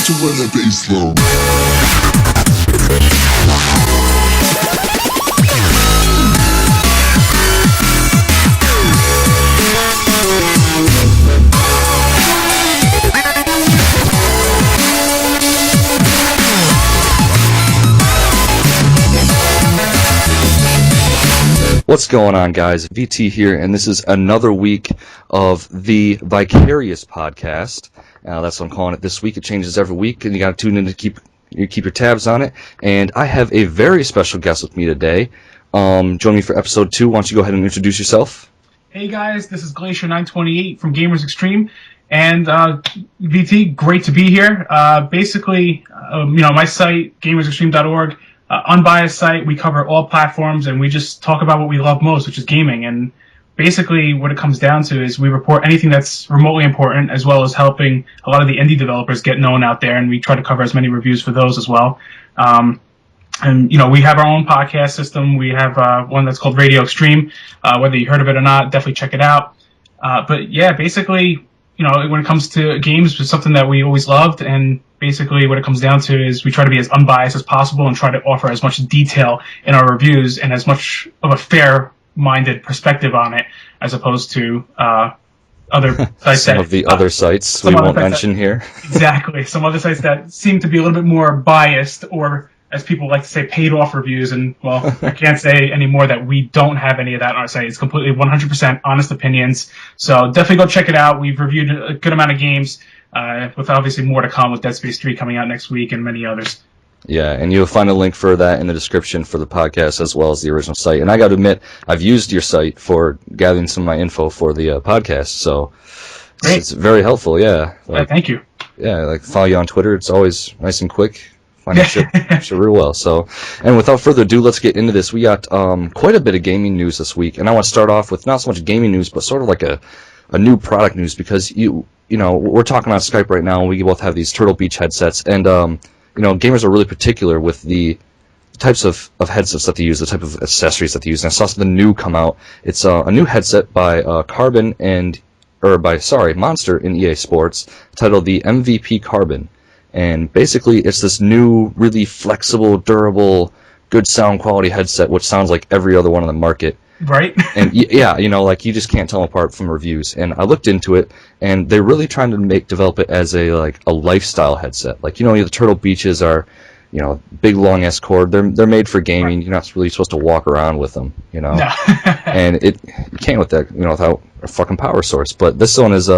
to run that bass low. What's going on, guys? VT here, and this is another week of the Vicarious podcast. That's what I'm calling it this week. It changes every week, and you got to tune in to keep your tabs on it. And I have a very special guest with me today. Join me for episode 2. Why don't you go ahead and introduce yourself? Hey guys, this is Glacier928 from Gamers Extreme, and VT, great to be here. Basically, my site, gamersextreme.org. Unbiased site. We cover all platforms, and we just talk about what we love most, which is gaming. And basically what it comes down to is we report anything that's remotely important, as well as helping a lot of the indie developers get known out there, and we try to cover as many reviews for those as well. And we have our own podcast system. We have one that's called Radio Extreme. Whether you heard of it or not, definitely check it out. But yeah, basically, when it comes to games, it's something that we always loved, and basically what it comes down to is we try to be as unbiased as possible and try to offer as much detail in our reviews and as much of a fair-minded perspective on it, as opposed to other sites. Some of the other sites we won't mention here. Exactly. Some other sites that seem to be a little bit more biased, or as people like to say, paid-off reviews. And, well, I can't say anymore that we don't have any of that on our site. It's completely 100% honest opinions. So definitely go check it out. We've reviewed a good amount of games, with obviously more to come with Dead Space 3 coming out next week and many others. Yeah, and you'll find a link for that in the description for the podcast as well as the original site. And I got to admit, I've used your site for gathering some of my info for the podcast, so it's very helpful, yeah. Thank you. Yeah, follow you on Twitter. It's always nice and quick. Find your shit real well. So, and without further ado, let's get into this. We got quite a bit of gaming news this week, and I want to start off with not so much gaming news, but sort of like a new product news, because we're talking on Skype right now, and we both have these Turtle Beach headsets, and gamers are really particular with the types of headsets that they use, the type of accessories that they use. And I saw something new come out. It's a new headset by Monster in EA Sports, titled the MVP Carbon. And basically, it's this new, really flexible, durable, good sound quality headset, which sounds like every other one on the market. Right? And yeah, you just can't tell them apart from reviews. And I looked into it, and they're really trying to develop it as a lifestyle headset. The Turtle Beaches are, big long ass cord. They're made for gaming. You're not really supposed to walk around with them, No. And you can't with that, without a fucking power source. But this one is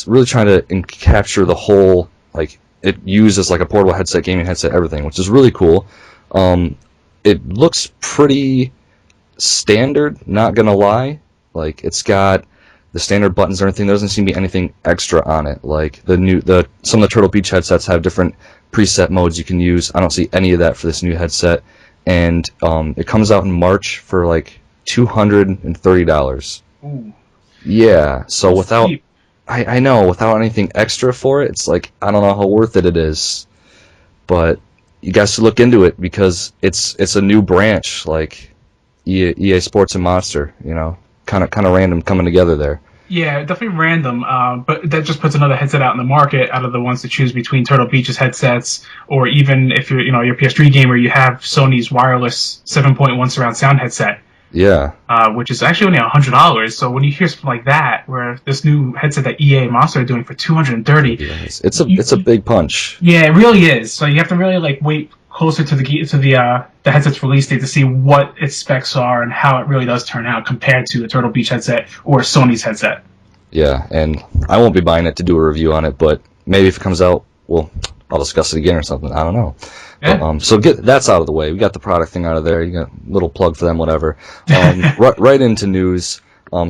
really trying to capture the whole, it uses like a portable headset, gaming headset, everything, which is really cool. It looks pretty standard, not gonna lie. It's got the standard buttons and everything. There doesn't seem to be anything extra on it. Some of the Turtle Beach headsets have different preset modes you can use. I don't see any of that for this new headset. And it comes out in March for $230. Ooh. Yeah, so without cheap. I know, without anything extra for it, it's I don't know how worth it is. But you guys should look into it, because it's a new branch, EA Sports and Monster, kind of random coming together there. Yeah, definitely random, but that just puts another headset out in the market out of the ones to choose between Turtle Beach's headsets, or even if you're a PS3 gamer, you have Sony's wireless 7.1 surround sound headset. Yeah. Which is actually only $100. So when you hear something like that, where this new headset that EA and Monster are doing for $230, yes, it's a big punch. Yeah, it really is. So you have to really wait closer to the headset's release date to see what its specs are and how it really does turn out compared to a Turtle Beach headset or Sony's headset. Yeah, and I won't be buying it to do a review on it, but maybe if it comes out, I'll discuss it again or something. I don't know. Yeah. But, so that's out of the way. We got the product thing out of there. You got a little plug for them, whatever. Right into news.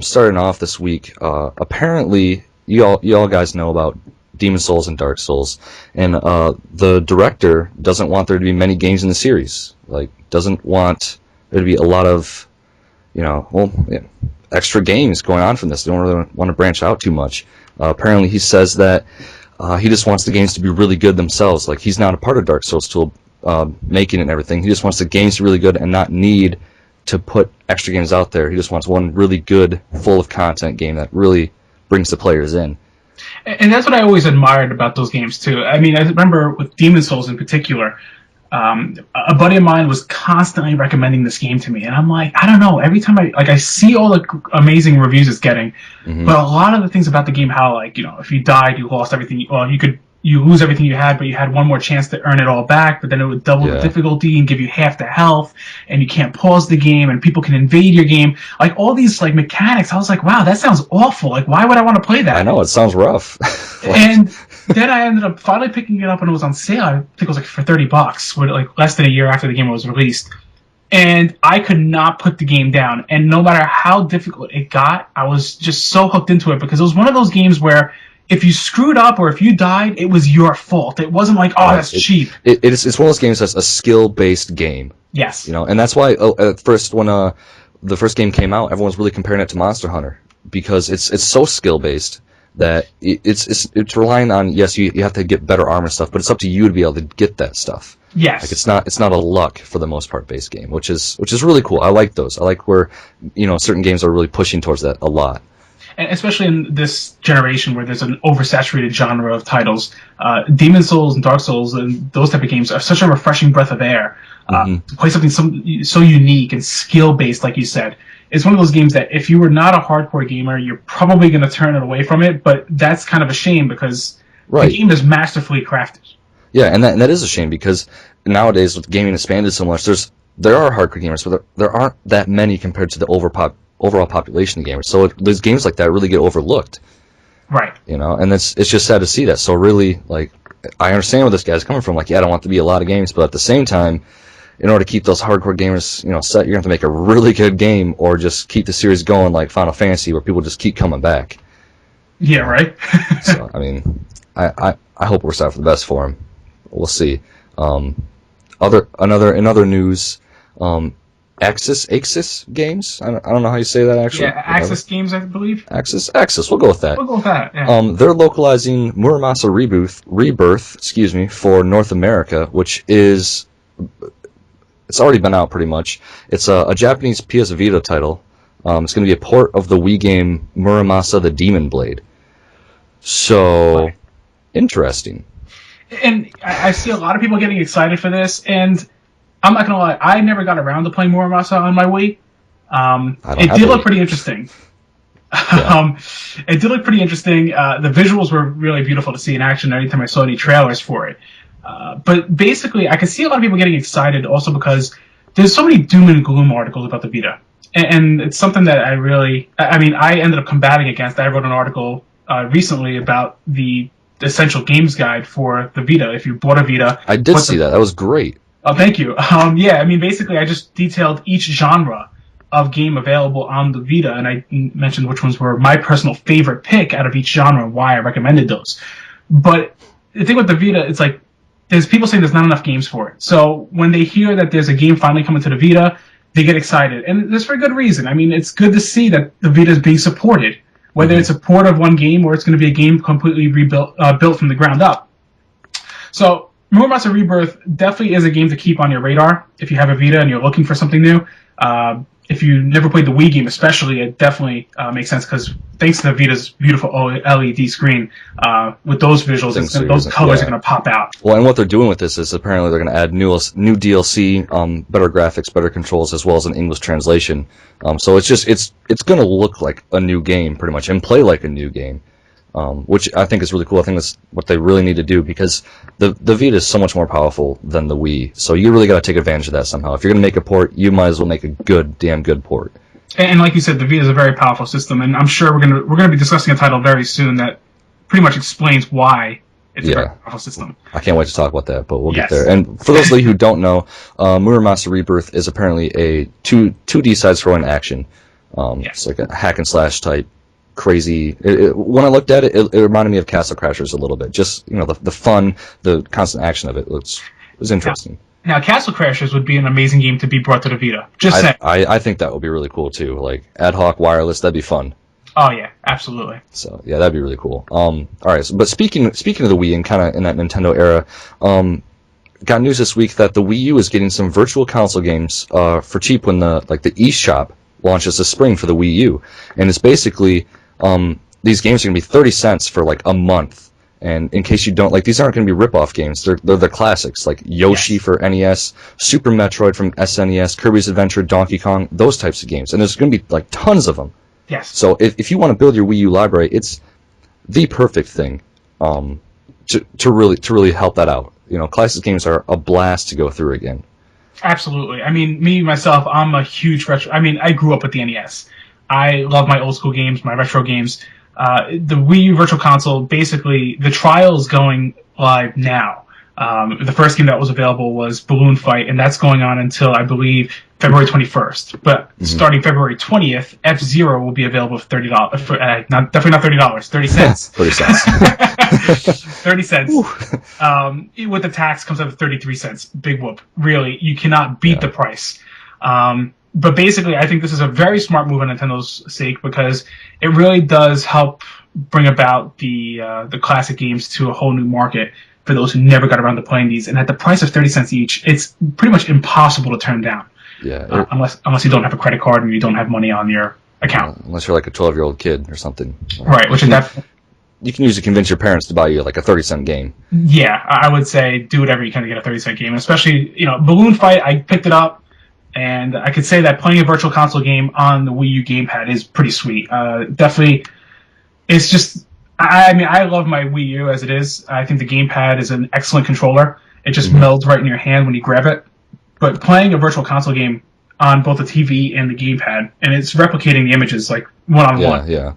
Starting off this week, apparently you all guys know about Demon's Souls and Dark Souls, and the director doesn't want there to be many games in the series. Doesn't want there to be a lot of, extra games going on from this. They don't really want to branch out too much. Apparently, he says that he just wants the games to be really good themselves. He's not a part of Dark Souls tool making it and everything. He just wants the games to be really good and not need to put extra games out there. He just wants one really good, full of content game that really brings the players in. And that's what I always admired about those games too. I mean, I remember with Demon Souls in particular, a buddy of mine was constantly recommending this game to me, and I'm like, I don't know. Every time I see all the amazing reviews it's getting, but a lot of the things about the game, how like if you died, you lost everything. Well, you lose everything you had, but you had one more chance to earn it all back. But then it would double the difficulty and give you half the health, and you can't pause the game, and people can invade your game. Like all these like mechanics, I was like, wow, that sounds awful. Like, why would I want to play that? I know, it sounds rough. And then I ended up finally picking it up, and it was on sale. I think it was like for $30, like less than a year after the game was released. And I could not put the game down. And no matter how difficult it got, I was just so hooked into it because it was one of those games where if you screwed up or if you died, it was your fault. It wasn't like, oh, that's cheap. It's one of those games that's a skill-based game. Yes. And that's why at first when the first game came out, everyone was really comparing it to Monster Hunter because it's so skill-based that it's relying on, yes, you have to get better armor stuff, but it's up to you to be able to get that stuff. Yes. Like it's not a luck for the most part based game, which is really cool. I like those. I like where certain games are really pushing towards that a lot. And especially in this generation where there's an oversaturated genre of titles, Demon Souls and Dark Souls and those type of games are such a refreshing breath of air. To play something so unique and skill-based, like you said. It's one of those games that if you were not a hardcore gamer, you're probably going to turn it away from it, but that's kind of a shame because the game is masterfully crafted. Yeah, and that is a shame because nowadays with gaming expanded so much, there are hardcore gamers, but there aren't that many compared to the overall population of gamers. So those games like that really get overlooked. Right. And it's just sad to see that. So really, like, I understand where this guy's coming from. Like, yeah, I don't want to be a lot of games, but at the same time, in order to keep those hardcore gamers, set, you're going to have to make a really good game or just keep the series going like Final Fantasy where people just keep coming back. Yeah, right? So, I mean, I hope we're set for the best for him. We'll see. In other news, Axis Games. I don't know how you say that actually. Yeah, Axis Games, I believe. Axis. We'll go with that. We'll go with that. Yeah. They're localizing Muramasa Rebirth, for North America, which is it's already been out pretty much. It's a Japanese PS Vita title. It's going to be a port of the Wii game Muramasa the Demon Blade. So interesting. And I see a lot of people getting excited for this, and I'm not gonna lie, I never got around to playing Muramasa on my Wii. It did look pretty interesting. Yeah. It did look pretty interesting. The visuals were really beautiful to see in action anytime I saw any trailers for it. But basically, I can see a lot of people getting excited also because there's so many doom and gloom articles about the Vita. And it's something that I ended up combating against. I wrote an article recently about the Essential Games Guide for the Vita. If you bought a Vita... I did see that. That was great. Oh, thank you. Basically, I just detailed each genre of game available on the Vita, and I mentioned which ones were my personal favorite pick out of each genre and why I recommended those. But the thing with the Vita, it's like, there's people saying there's not enough games for it. So when they hear that there's a game finally coming to the Vita, they get excited. And there's for good reason. I mean, it's good to see that the Vita is being supported, whether it's a port of one game or it's going to be a game completely rebuilt, built from the ground up. So Muramasa Rebirth definitely is a game to keep on your radar if you have a Vita and you're looking for something new. If you never played the Wii game especially, it definitely makes sense because thanks to the Vita's beautiful LED screen, with those visuals, those colors are going to pop out. Well, and what they're doing with this is apparently they're going to add new DLC, better graphics, better controls, as well as an English translation. So it's going to look like a new game pretty much and play like a new game. Which I think is really cool. I think that's what they really need to do because the Vita is so much more powerful than the Wii. So you really got to take advantage of that somehow. If you're going to make a port, you might as well make a damn good port. And like you said, the Vita is a very powerful system, and I'm sure we're going to be discussing a title very soon that pretty much explains why it's a very powerful system. I can't wait to talk about that, but we'll get there. And for those of you who don't know, Muramasa Rebirth is apparently a 2D side-scrolling action. It's like a hack and slash type. Crazy. When I looked at it, it reminded me of Castle Crashers a little bit. Just the fun, the constant action of it was interesting. Now, Castle Crashers would be an amazing game to be brought to the Vita. Just saying. I think that would be really cool too. Like ad hoc wireless, that'd be fun. Oh yeah, absolutely. So yeah, that'd be really cool. All right. But speaking of the Wii and kind of in that Nintendo era, got news this week that the Wii U is getting some virtual console games for cheap when the eShop launches this spring for the Wii U, and it's basically these games are going to be 30 cents for like a month. And in case you don't, like, these aren't going to be rip-off games. They're the classics, like Yoshi for NES, Super Metroid from SNES, Kirby's Adventure, Donkey Kong, those types of games. And there's going to be, like, tons of them. Yes. So if you want to build your Wii U library, it's the perfect thing to really help that out. You know, classic games are a blast to go through again. Absolutely. I mean, me, myself, I'm a huge retro... I mean, I grew up with the NES. I love my old school games, my retro games. The Wii U Virtual Console, basically, the trial is going live now. The first game that was available was Balloon Fight, and that's going on until, I believe, February 21st. But starting February 20th, F-Zero will be available for $30. Definitely not $30, 30 cents. 30 cents. 30 cents. With the tax, comes out to 33 cents. Big whoop. Really, you cannot beat the price. But basically, I think this is a very smart move on Nintendo's sake because it really does help bring about the classic games to a whole new market for those who never got around to playing these. And at the price of 30 cents each, it's pretty much impossible to turn down. Yeah. Unless you don't have a credit card and you don't have money on your account. Unless you're like a 12-year-old kid or something. Right, which you can usually convince your parents to buy you like a 30-cent game. Yeah, I would say do whatever you can to get a 30-cent game. Especially, Balloon Fight, I picked it up. And I could say that playing a Virtual Console game on the Wii U gamepad is pretty sweet. Definitely, it's just... I mean, I love my Wii U as it is. I think the gamepad is an excellent controller. It just melds right in your hand when you grab it. But playing a Virtual Console game on both the TV and the gamepad, and it's replicating the images like one-on-one. Yeah.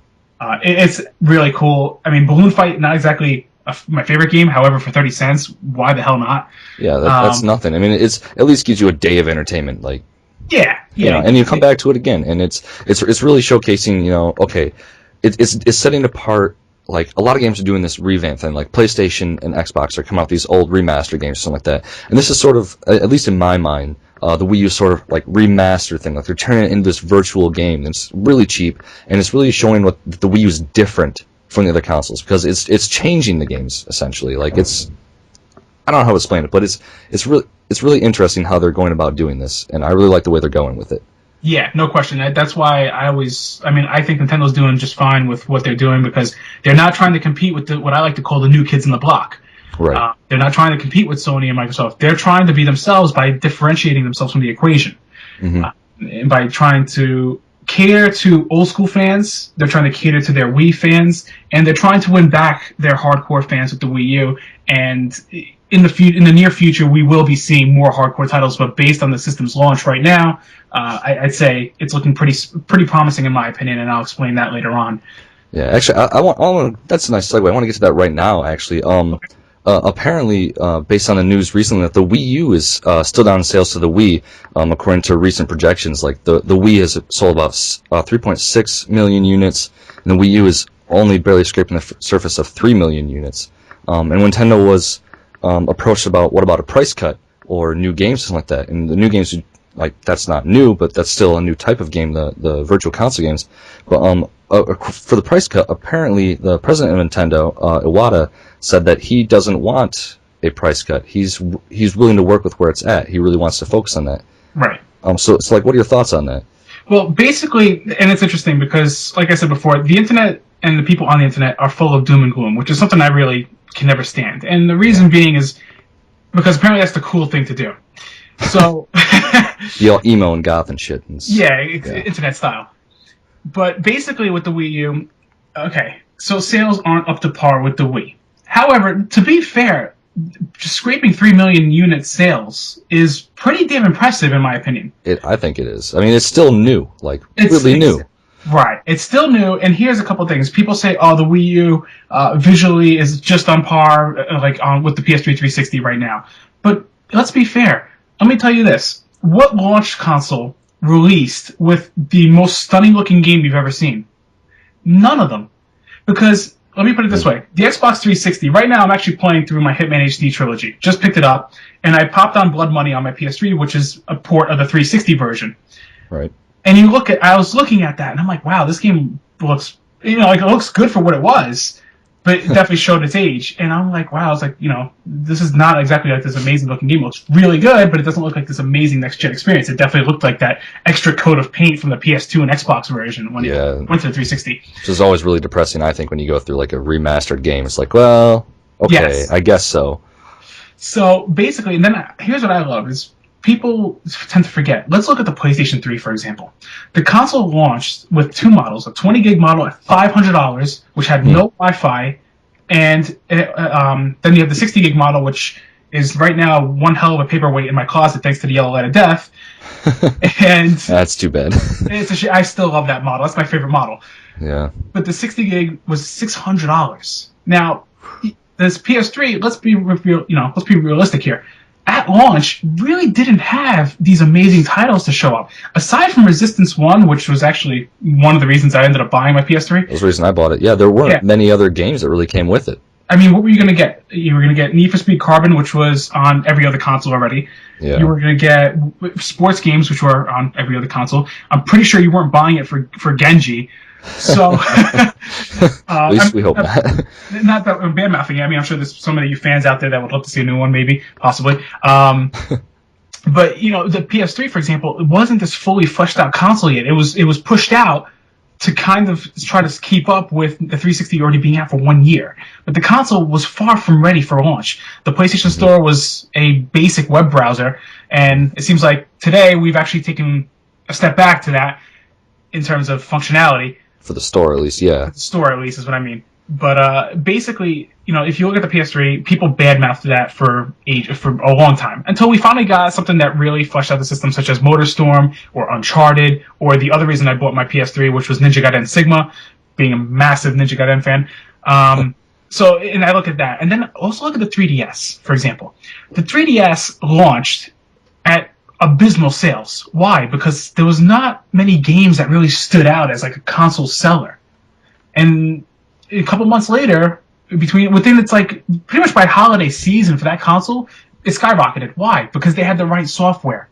It's really cool. I mean, Balloon Fight, not exactly my favorite game. However, for 30 cents, why the hell not? Yeah, that's nothing. I mean, it's at least gives you a day of entertainment. Like, yeah. And you come back to it again, and it's really showcasing. Okay, it's setting apart. Like, a lot of games are doing this revamp thing. Like, PlayStation and Xbox are coming out with these old remaster games, something like that. And this is sort of, at least in my mind, the Wii U sort of like remaster thing. Like, they're turning it into this virtual game that's really cheap, and it's really showing what the Wii U is different from the other consoles because it's changing the games essentially. Like, it's, I don't know how to explain it, but it's really interesting how they're going about doing this, and I really like the way they're going with it. Yeah, no question. That's why I think Nintendo's doing just fine with what they're doing because they're not trying to compete with what I like to call the new kids in the block. Right. They're not trying to compete with Sony and Microsoft. They're trying to be themselves by differentiating themselves from the equation. And by trying to cater to old school fans, they're trying to cater to their Wii fans, and they're trying to win back their hardcore fans with the Wii U. And in the near future, we will be seeing more hardcore titles. But based on the system's launch right now, I'd say it's looking pretty promising in my opinion, and I'll explain that later on. Yeah, actually, I want that's a nice segue. I want to get to that right now. Actually, apparently, based on the news recently, that the Wii U is still down in sales to the Wii, according to recent projections. Like the Wii has sold about 3.6 million units, and the Wii U is only barely scraping the surface of 3 million units. And Nintendo was approached about what about a price cut or new games, something like that. And the new games, like, that's not new, but that's still a new type of game, the Virtual Console games. But for the price cut, apparently the president of Nintendo, Iwata, said that he doesn't want a price cut. He's willing to work with where it's at. He really wants to focus on that. Right. So it's like, what are your thoughts on that? Well, basically, and it's interesting because, like I said before, the internet and the people on the internet are full of doom and gloom, which is something I really can never stand. And the reason being is because apparently that's the cool thing to do. So you all emo and goth and shit. Internet style. But basically with the Wii U, okay, so sales aren't up to par with the Wii. However, to be fair, just scraping 3 million unit sales is pretty damn impressive in my opinion. I think it is. I mean, it's still new, really new. Right. It's still new, and here's a couple things. People say, oh, the Wii U visually is just on par with the PS3 360 right now. But let's be fair. Let me tell you this. What launch console released with the most stunning-looking game you've ever seen? None of them. Because, let me put it this way. The Xbox 360, right now I'm actually playing through my Hitman HD trilogy. Just picked it up, and I popped on Blood Money on my PS3, which is a port of the 360 version. Right. And I was looking at that, and I'm like, wow, this game looks, it looks good for what it was. but it definitely showed its age. And I'm like, wow, I was like, this is not exactly like this amazing looking game. It looks really good, but it doesn't look like this amazing next gen experience. It definitely looked like that extra coat of paint from the PS2 and Xbox version when it went to the 360. Which is always really depressing, I think, when you go through like a remastered game. It's like, well, okay, yes. I guess so. So basically, and then here's what I love is people tend to forget. Let's look at the PlayStation 3, for example. The console launched with two models, a 20 gig model at $500, which had no Wi-Fi, and then you have the 60 gig model, which is right now one hell of a paperweight in my closet thanks to the Yellow Light of Death. And that's too bad. I still love that model. That's my favorite model. Yeah. But the 60 gig was $600. Now, this PS3, let's be realistic here. At launch, really didn't have these amazing titles to show up. Aside from Resistance 1, which was actually one of the reasons I ended up buying my PS3. That was the reason I bought it. Yeah, there weren't many other games that really came with it. I mean, what were you going to get? You were going to get Need for Speed Carbon, which was on every other console already. Yeah. You were going to get sports games, which were on every other console. I'm pretty sure you weren't buying it for Genji. So, at least we hope not. Not that I'm bad-mouthing it. I mean, I'm sure there's some of you fans out there that would love to see a new one, maybe, possibly. But the PS3, for example, it wasn't this fully fleshed out console yet. It was pushed out to kind of try to keep up with the 360 already being out for 1 year. But the console was far from ready for launch. The PlayStation Store was a basic web browser, and it seems like today we've actually taken a step back to that in terms of functionality. For the store, at least, yeah. The store, at least, is what I mean. But basically, if you look at the PS3, people badmouthed that for a long time until we finally got something that really fleshed out the system, such as MotorStorm or Uncharted, or the other reason I bought my PS3, which was Ninja Gaiden Sigma, being a massive Ninja Gaiden fan. So, and I look at that, and then also look at the 3DS, for example. The 3DS launched at abysmal sales. Why? Because there was not many games that really stood out as like a console seller. And a couple months later, it's like pretty much by holiday season for that console, it skyrocketed. Why? Because they had the right software.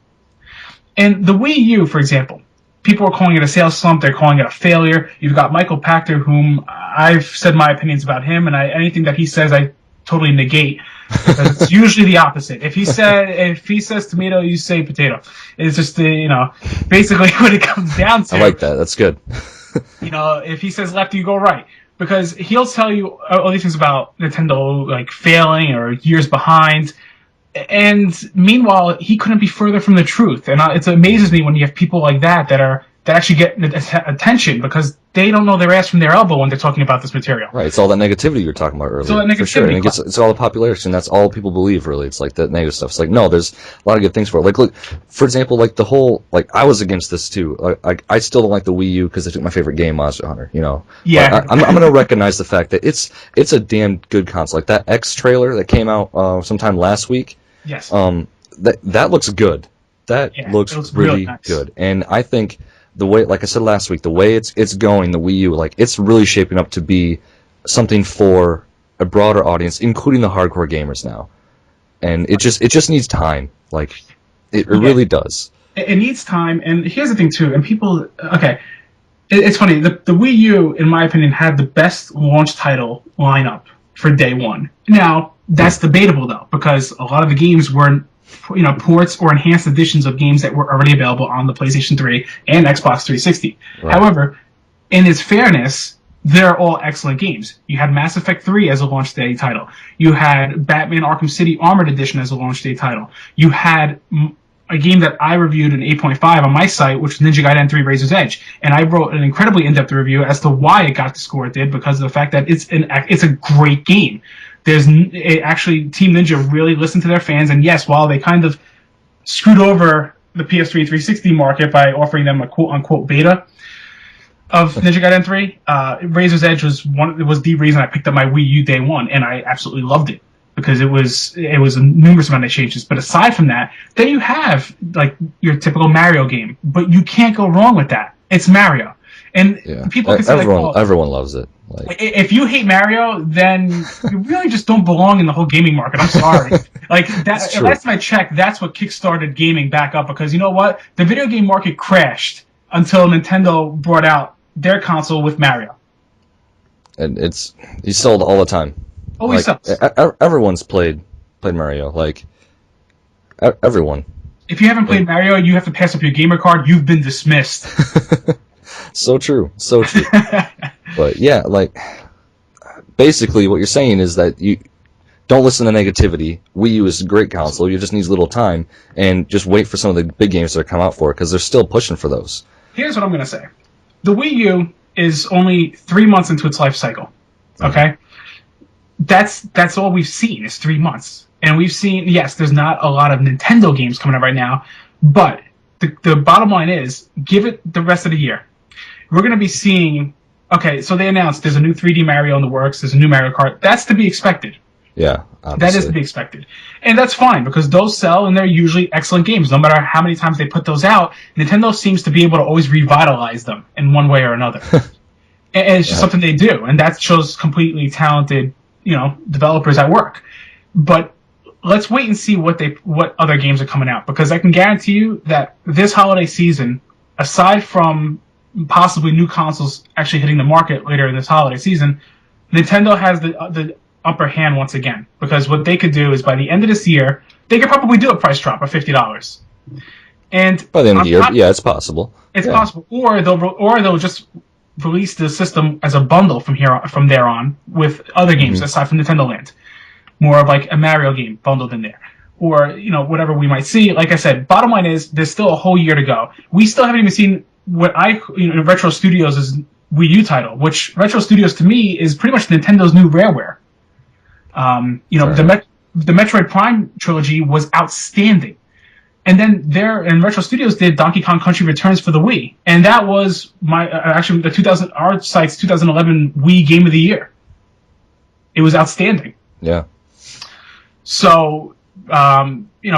And the Wii U, for example, people are calling it a sales slump. They're calling it a failure. You've got Michael Pachter, whom I've said my opinions about him, and anything that he says, I totally negate. It's usually the opposite. If he says tomato, you say potato. It's just basically what it comes down to. I like that. That's good. If he says left, you go right, because he'll tell you all these things about Nintendo like failing or years behind. And meanwhile, he couldn't be further from the truth. And it amazes me when you have people like that actually get attention, because they don't know their ass from their elbow when they're talking about this material. Right, it's all that negativity you were talking about earlier. It's all that negativity. For sure, and it's all the popularity, and that's all people believe, really. It's like that negative stuff. It's like, no, there's a lot of good things for it. Like, look, for example, like the whole, like, I was against this too. I still don't like the Wii U because they took my favorite game, Monster Hunter, Yeah. But I'm going to recognize the fact that it's a damn good console. Like, that X trailer that came out sometime last week. Yes. That looks good. That looks really nice. Good. And I think the way, like I said last week, the way it's going, the Wii U, like, it's really shaping up to be something for a broader audience, including the hardcore gamers now. And it just needs time. Like, it really does. It needs time, and here's the thing too. And people, it's funny. The Wii U, in my opinion, had the best launch title lineup for day one. Now that's debatable though, because a lot of the games were ports or enhanced editions of games that were already available on the PlayStation 3 and Xbox 360. Right. However, in its fairness, they're all excellent games. You had Mass Effect 3 as a launch day title. You had Batman Arkham City Armored Edition as a launch day title. You had a game that I reviewed an 8.5 on my site, which was Ninja Gaiden 3 Razor's Edge. And I wrote an incredibly in-depth review as to why it got the score it did, because of the fact that it's a great game. Actually, Team Ninja really listened to their fans, and yes, while they kind of screwed over the PS3 360 market by offering them a quote-unquote beta of Ninja Gaiden 3, Razor's Edge was the reason I picked up my Wii U day one, and I absolutely loved it, because it was a numerous amount of changes. But aside from that, then you have like your typical Mario game, but you can't go wrong with that. It's Mario. And people can say everyone loves it. Like, if you hate Mario, then you really just don't belong in the whole gaming market. I'm sorry. Like that. Last time I checked, that's what kickstarted gaming back up. Because you know what, the video game market crashed until Nintendo brought out their console with Mario. and he's sold all the time. Always Like sells. everyone's played Mario. Like everyone. If you haven't played Mario, you have to pass up your gamer card. You've been dismissed. So true. But yeah, like basically what you're saying is that you don't listen to negativity. Wii U is a great console. You just need a little time and just wait for some of the big games that come out for it because they're still pushing for those. Here's what I'm going to say. The Wii U is only 3 months into its life cycle. Okay? That's all we've seen is 3 months. And we've seen, yes, there's not a lot of Nintendo games coming out right now, but the bottom line is, give it the rest of the year. We're going to be seeing, okay, so they announced there's a new 3D Mario in the works, there's a new Mario Kart. That's to be expected. Yeah, obviously. That is to be expected. And that's fine, because those sell, and they're usually excellent games. No matter how many times they put those out, Nintendo seems to be able to always revitalize them in one way or another. And it's just something they do, and that shows completely talented, developers at work. But let's wait and see what other games are coming out, because I can guarantee you that this holiday season, aside from possibly new consoles actually hitting the market later in this holiday season, Nintendo has the upper hand once again, because what they could do is by the end of this year, they could probably do a price drop of $50. And by the end of the year, yeah, it's possible. It's possible, or they'll just release the system as a bundle from there on with other games aside from Nintendo Land, more of like a Mario game bundled in there, or whatever we might see. Like I said, bottom line is there's still a whole year to go. We still haven't even seen what Retro Studios' Wii U title, which Retro Studios to me is pretty much Nintendo's new Rareware. The Metroid Prime trilogy was outstanding. And then Retro Studios did Donkey Kong Country Returns for the Wii, and that was our site's 2011 Wii Game of the Year. It was outstanding. Yeah. So,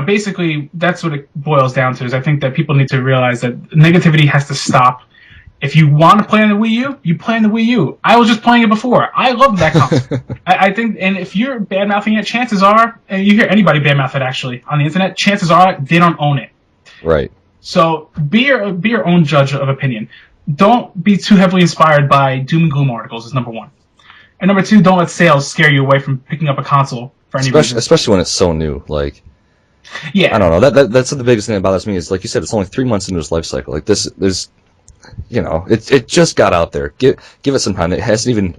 basically that's what it boils down to. Is I think that people need to realize that negativity has to stop. If you want to play on the Wii U, you play on the Wii U. I was just playing it before. I loved that console. I think, and if you're bad-mouthing it, chances are, and you hear anybody bad-mouth it actually on the internet, chances are they don't own it. Right. So be your own judge of opinion. Don't be too heavily inspired by doom and gloom articles is number one. And number two, don't let sales scare you away from picking up a console for any reason. Especially when it's so new. Like, yeah. I don't know. That's the biggest thing that bothers me is, like you said, it's only 3 months into its life cycle. Like, there's it just got out there. Give it some time. It hasn't even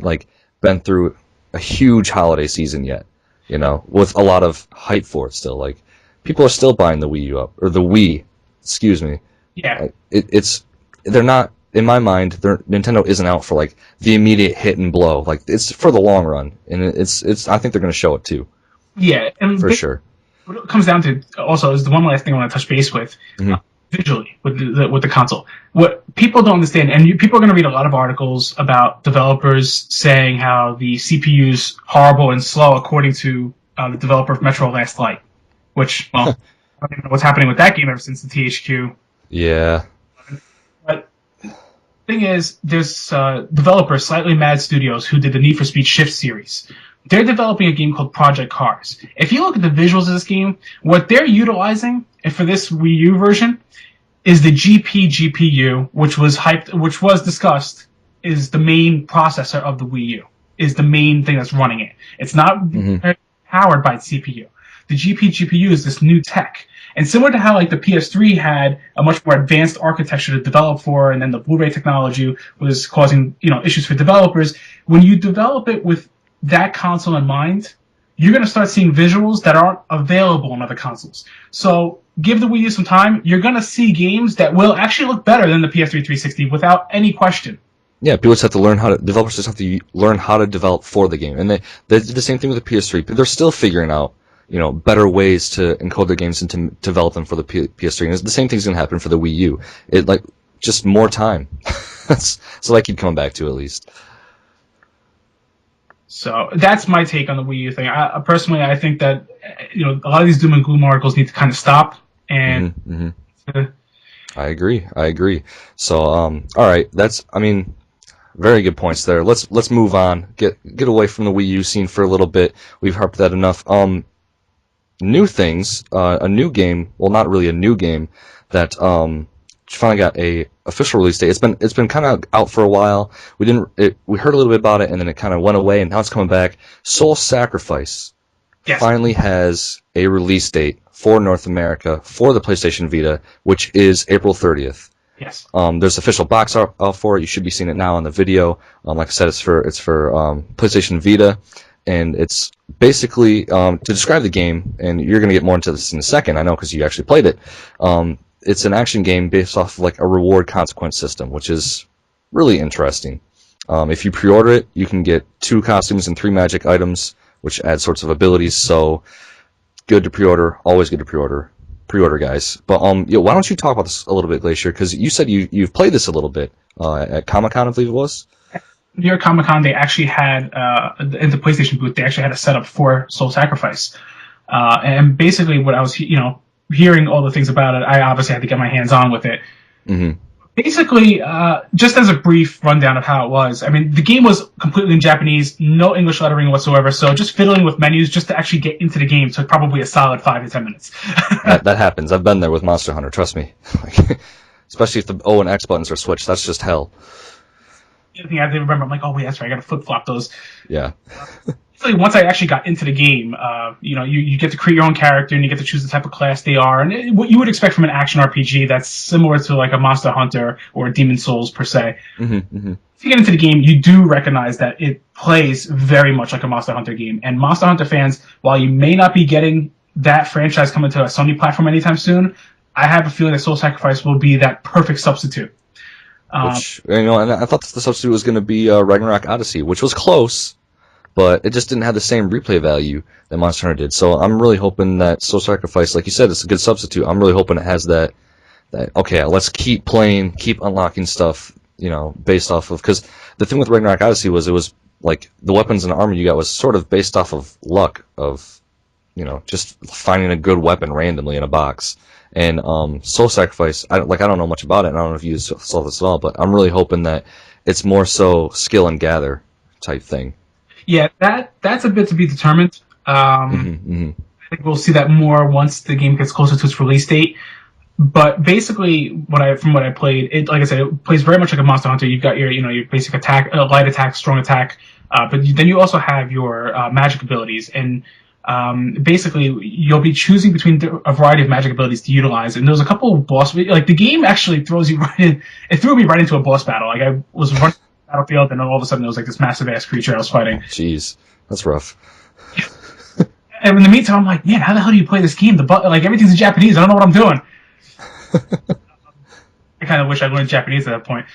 been through a huge holiday season yet. With a lot of hype for it still. Like, people are still buying the Wii U up, or the Wii. Excuse me. Yeah. They're not, in my mind. Nintendo isn't out for the immediate hit and blow. Like, it's for the long run, and it's. I think they're going to show it too. Yeah, and for sure. What it comes down to also is the one last thing I want to touch base with. Visually with the console. What people don't understand, and people are going to read a lot of articles about developers saying how the CPU's horrible and slow, according to the developer of Metro Last Light, which, well, I don't even know what's happening with that game ever since the THQ. Yeah. But the thing is, there's developers, Slightly Mad Studios, who did the Need for Speed Shift series. They're developing a game called Project Cars. If you look at the visuals of this game, what they're utilizing, and for this Wii U version, is the GPU, which was discussed, is the main processor of the Wii U, is the main thing that's running it. It's not powered by CPU. The GPU is this new tech. And similar to how the PS3 had a much more advanced architecture to develop for, and then the Blu-ray technology was causing issues for developers, when you develop it with that console in mind, you're going to start seeing visuals that aren't available on other consoles. So give the Wii U some time. You're going to see games that will actually look better than the PS3 360 without any question. Yeah, people just have to learn developers just have to learn how to develop for the game. And they did the same thing with the PS3, but they're still figuring out, better ways to encode their games and to develop them for the PS3. And the same thing's going to happen for the Wii U. Just more time. So I keep coming back to at least. So that's my take on the Wii U thing. Personally, I think that a lot of these doom and gloom articles need to kind of stop. And I agree. So all right, very good points there. Let's move on. Get away from the Wii U scene for a little bit. We've harped that enough. New things. A new game. Well, not really a new game. That finally got a official release date. It's been kind of out for a while. We heard a little bit about it, and then it kind of went away, and now it's coming back. Soul Sacrifice finally has a release date for North America for the PlayStation Vita, which is April 30th. Yes. There's official box art for it. You should be seeing it now on the video. Like I said, it's for PlayStation Vita, and it's basically to describe the game. And you're going to get more into this in a second, I know, because you actually played it. It's an action game based off of like a reward consequence system, which is really interesting. If you pre-order it, you can get 2 costumes and 3 magic items, which add sorts of abilities. So good to pre-order. Always good to pre-order. Pre-order, guys. But why don't you talk about this a little bit, Glacier? Because you said you've played this a little bit at Comic-Con, I believe it was. New York Comic Con, they actually had in the PlayStation booth, they actually had a setup for Soul Sacrifice, and basically what I was hearing all the things about it, I obviously had to get my hands on with it. Mm-hmm. Basically, just as a brief rundown of how it was, I mean, the game was completely in Japanese, no English lettering whatsoever, so just fiddling with menus just to actually get into the game took probably a solid 5 to 10 minutes. that happens. I've been there with Monster Hunter, trust me. Especially if the O and X buttons are switched, that's just hell. The other thing I have to remember, I'm like, oh wait, that's right, I gotta flip-flop those. Yeah. Once I actually got into the game, you get to create your own character and you get to choose the type of class they are, and what you would expect from an action RPG that's similar to like a Monster Hunter or a Demon Souls per se. Mm-hmm, mm-hmm. If you get into the game, you do recognize that it plays very much like a Monster Hunter game, and Monster Hunter fans, while you may not be getting that franchise coming to a Sony platform anytime soon, I have a feeling that Soul Sacrifice will be that perfect substitute. Which, and I thought the substitute was going to be Ragnarok Odyssey, which was close, but it just didn't have the same replay value that Monster Hunter did. So I'm really hoping that Soul Sacrifice, like you said, it's a good substitute. I'm really hoping it has that okay, let's keep playing, keep unlocking stuff, based off of, because the thing with Ragnarok Odyssey was it was like the weapons and armor you got was sort of based off of luck of, just finding a good weapon randomly in a box. And Soul Sacrifice, I don't know much about it, and I don't know if you saw this at all, but I'm really hoping that it's more so skill and gather type thing. Yeah, that's a bit to be determined. I think we'll see that more once the game gets closer to its release date. But basically, from what I played, it, like I said, it plays very much like a Monster Hunter. You've got your basic attack, light attack, strong attack, but then you also have your magic abilities, and basically you'll be choosing between a variety of magic abilities to utilize. And there's a couple of boss, like the game actually throws you right in. It threw me right into a boss battle. Like I was running the battlefield, and then all of a sudden there was like this massive ass creature I was fighting. Jeez, that's rough. And in the meantime, I'm like, man, how the hell do you play this game? Everything's in Japanese. I don't know what I'm doing. I kind of wish I learned Japanese at that point.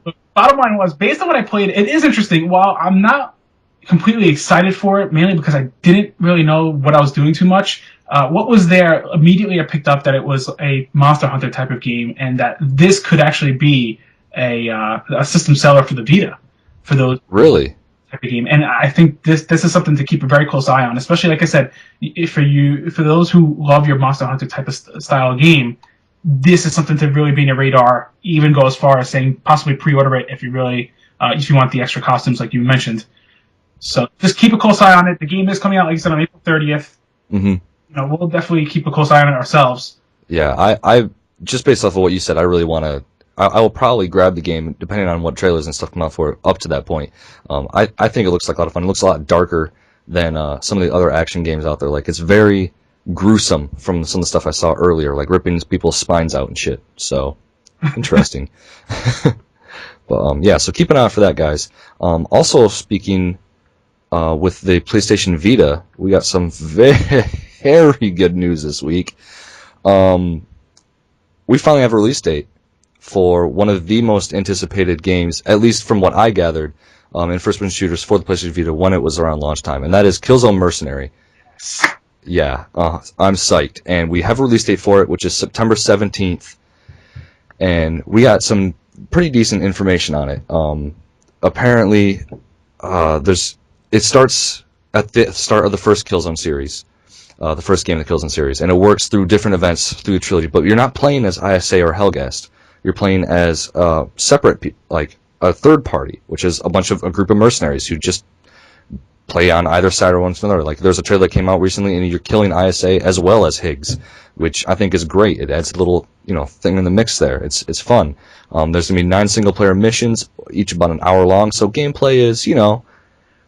But bottom line was, based on what I played, it is interesting. While I'm not completely excited for it, mainly because I didn't really know what I was doing too much, what was there, immediately I picked up that it was a Monster Hunter type of game, and that this could actually be a system seller for the Vita. For those really type of game, and I think this is something to keep a very close eye on, especially, like I said, for those who love your Monster Hunter type of style game. This is something to really be in your radar. Even go as far as saying possibly pre-order it if you really if you want the extra costumes like you mentioned. So just keep a close eye on it. The game is coming out, like you said, on April 30th. Mm-hmm. We'll definitely keep a close eye on it ourselves. Yeah, I just based off of what you said, I really want to. I will probably grab the game, depending on what trailers and stuff come out for up to that point. I think it looks like a lot of fun. It looks a lot darker than some of the other action games out there. Like, it's very gruesome from some of the stuff I saw earlier, like ripping people's spines out and shit. So, interesting. But, yeah, so keep an eye out for that, guys. Also, speaking with the PlayStation Vita, we got some very good news this week. We finally have a release date for one of the most anticipated games, at least from what I gathered, in first-person shooters for the PlayStation Vita when it was around launch time, and that is Killzone Mercenary. Yeah, I'm psyched. And we have a release date for it, which is September 17th, and we got some pretty decent information on it. Apparently, it starts at the start of the first Killzone series, the first game of the Killzone series, and it works through different events through the trilogy, but you're not playing as ISA or Helghast. You're playing as separate, like a third party, which is a group of mercenaries who just play on either side or one to another. Like there's a trailer that came out recently, and you're killing ISA as well as Higgs, which I think is great. It adds a little thing in the mix there. It's fun. There's gonna be 9 single player missions, each about an hour long. So gameplay is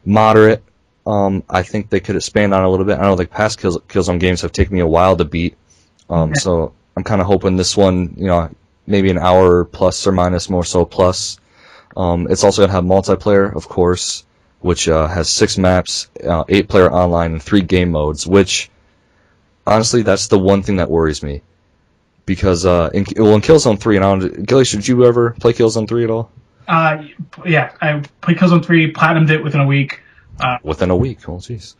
moderate. I think they could expand on it a little bit. I know the past Killzone games have taken me a while to beat, so I'm kind of hoping this one, maybe an hour plus or minus more so plus. It's also gonna have multiplayer, of course, which has 6 maps, 8-player online, and 3 game modes. Which, honestly, that's the one thing that worries me, because in Killzone 3, and I don't, Gilly, should you ever play Killzone 3 at all? Yeah, I played Killzone 3, platinumed it within a week. Within a week? Oh, jeez.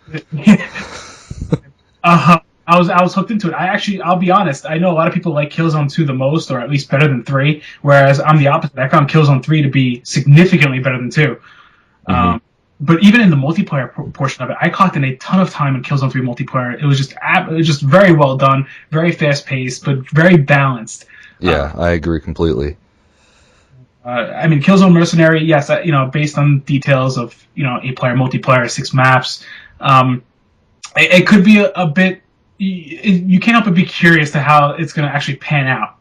I was hooked into it. I'll be honest, I know a lot of people like Killzone 2 the most, or at least better than 3, whereas I'm the opposite. I found Killzone 3 to be significantly better than 2. Mm-hmm. But even in the multiplayer portion of it, I clocked in a ton of time in Killzone 3 multiplayer. It was just very well done, very fast-paced, but very balanced. Yeah, I agree completely. Killzone Mercenary, yes, based on details of 8-player multiplayer, 6 maps, it could be a bit. You can't help but be curious to how it's going to actually pan out.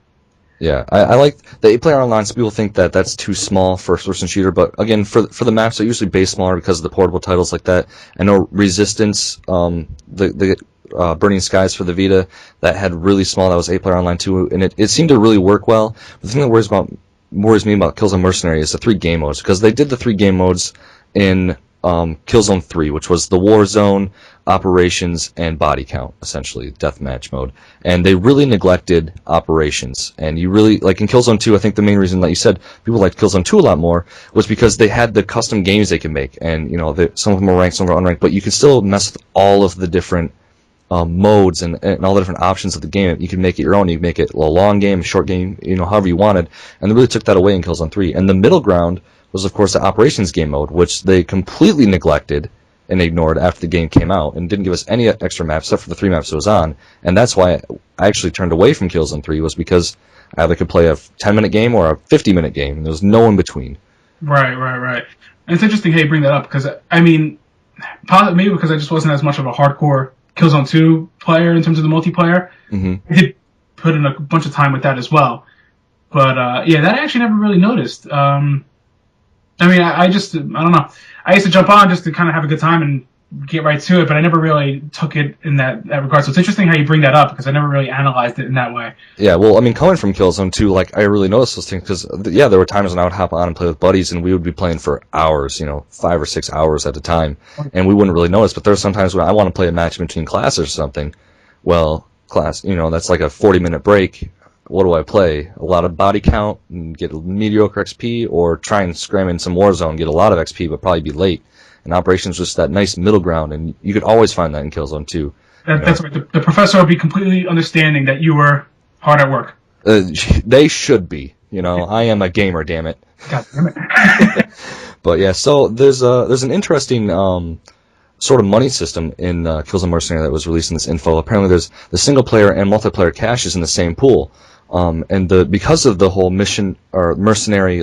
Yeah, I like the 8-player online. Some people think that that's too small for a first-person shooter, but again, for the maps, they're usually based smaller because of the portable titles like that. I know Resistance, the Burning Skies for the Vita, that had really small. That was 8-player online too, and it seemed to really work well. The thing that worries me about Killzone Mercenary is the 3 game modes, because they did the 3 game modes in Killzone 3, which was the War Zone, Operations, and Body Count, essentially, Deathmatch mode. And they really neglected Operations. And you really, like in Killzone 2, I think the main reason, like you said, people liked Killzone 2 a lot more, was because they had the custom games they could make. And, some of them were ranked, some were unranked, but you could still mess with all of the different modes and all the different options of the game. You can make it your own. You can make it a long game, short game, however you wanted. And they really took that away in Killzone 3. And the middle ground was, of course, the Operations game mode, which they completely neglected and ignored after the game came out and didn't give us any extra maps except for the 3 maps it was on. And that's why I actually turned away from Killzone 3, was because I either could play a 10-minute game or a 50-minute game. And there was no in between. Right. And it's interesting how you bring that up, because, maybe because I just wasn't as much of a hardcore Killzone 2 player in terms of the multiplayer. Mm-hmm. I did put in a bunch of time with that as well. But, that I actually never really noticed. I don't know. I used to jump on just to kind of have a good time and get right to it, but I never really took it in that regard. So it's interesting how you bring that up, because I never really analyzed it in that way. Yeah, well, coming from Killzone 2, I really noticed those things, because, there were times when I would hop on and play with buddies, and we would be playing for hours, 5 or 6 hours at a time, and we wouldn't really notice. But there were some times when I want to play a match between classes or something. Well, class, that's like a 40-minute break. What do I play? A lot of body count and get mediocre XP, or try and scram in some Warzone and get a lot of XP but probably be late. And Operations was just that nice middle ground, and you could always find that in Killzone 2. That's right. The professor will be completely understanding that you were hard at work. They should be. I am a gamer, damn it. God damn it. But yeah, so there's an interesting sort of money system in Killzone Mercenary that was released in this info. Apparently there's the single player and multiplayer caches in the same pool. And because of the whole mission or mercenary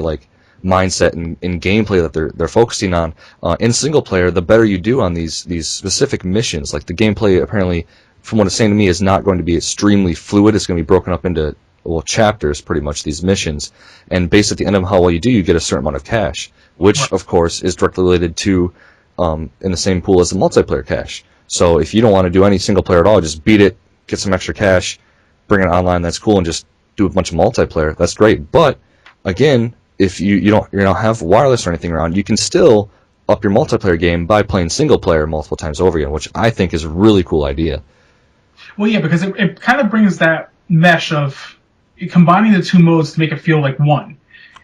mindset and gameplay that they're focusing on in single player, the better you do on these specific missions. Like the gameplay, apparently, from what it's saying to me, is not going to be extremely fluid. It's going to be broken up into chapters, pretty much, these missions. And based at the end of how well you do, you get a certain amount of cash, which of course is directly related to in the same pool as the multiplayer cache. So if you don't want to do any single player at all, just beat it, get some extra cash, bring it online. That's cool, and just do a bunch of multiplayer. That's great. But again, if you don't have wireless or anything around, you can still up your multiplayer game by playing single player multiple times over again, which I think is a really cool idea. Well, yeah, because it kind of brings that mesh of combining the 2 modes to make it feel like one.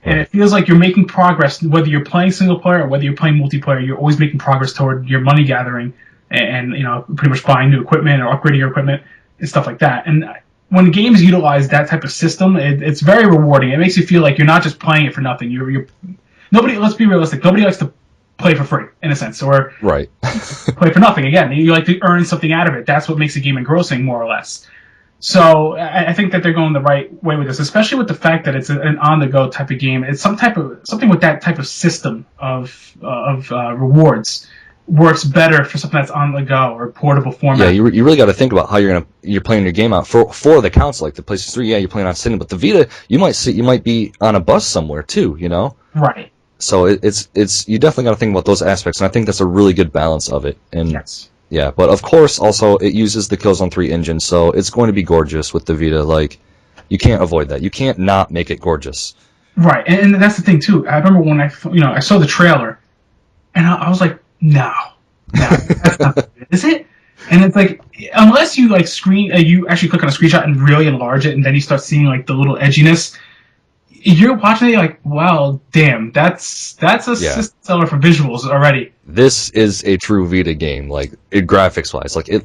And it feels like you're making progress, whether you're playing single player or whether you're playing multiplayer. You're always making progress toward your money gathering and pretty much buying new equipment or upgrading your equipment and stuff like that. And when games utilize that type of system, it's very rewarding. It makes you feel like you're not just playing it for nothing. Nobody. Let's be realistic. Nobody likes to play for free, in a sense, or right. play for nothing. Again, you like to earn something out of it. That's what makes a game engrossing, more or less. So I think that they're going the right way with this, especially with the fact that it's an on-the-go type of game. It's something with that type of system of rewards. works better for something that's on the go or portable format. Yeah, you really got to think about how you're playing your game out for the console, like the PlayStation 3. Yeah, you're playing on sitting, but the Vita, you might be on a bus somewhere too. Right. So it's you definitely got to think about those aspects, and I think that's a really good balance of it. And yes. Yeah, but of course, also it uses the Killzone 3 engine, so it's going to be gorgeous with the Vita. Like, you can't avoid that. You can't not make it gorgeous. Right, and that's the thing too. I remember when I saw the trailer, and I was like, no, that's not it, is it? And it's like, unless you like you actually click on a screenshot and really enlarge it, and then you start seeing like the little edginess. You're watching it, you're like, wow, damn, that's a system seller for visuals already. This is a true Vita game, like graphics wise, like it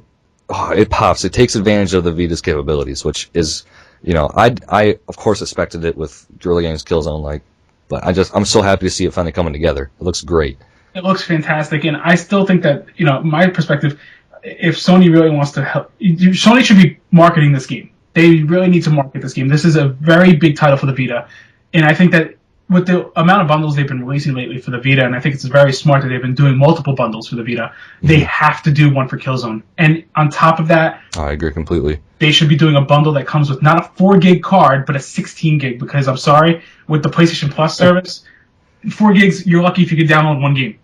pops. It takes advantage of the Vita's capabilities, which is, I of course expected it with Guerrilla Games Killzone, like, but I'm so happy to see it finally coming together. It looks great. It looks fantastic, and I still think that, my perspective, if Sony really wants to help, Sony should be marketing this game. They really need to market this game. This is a very big title for the Vita. And I think that with the amount of bundles they've been releasing lately for the Vita, and I think it's very smart that they've been doing multiple bundles for the Vita, they have to do one for Killzone. And on top of that, I agree completely. They should be doing a bundle that comes with not a 4 gig card, but a 16 gig, because I'm sorry, with the PlayStation Plus service, 4 gigs, you're lucky if you could download one game.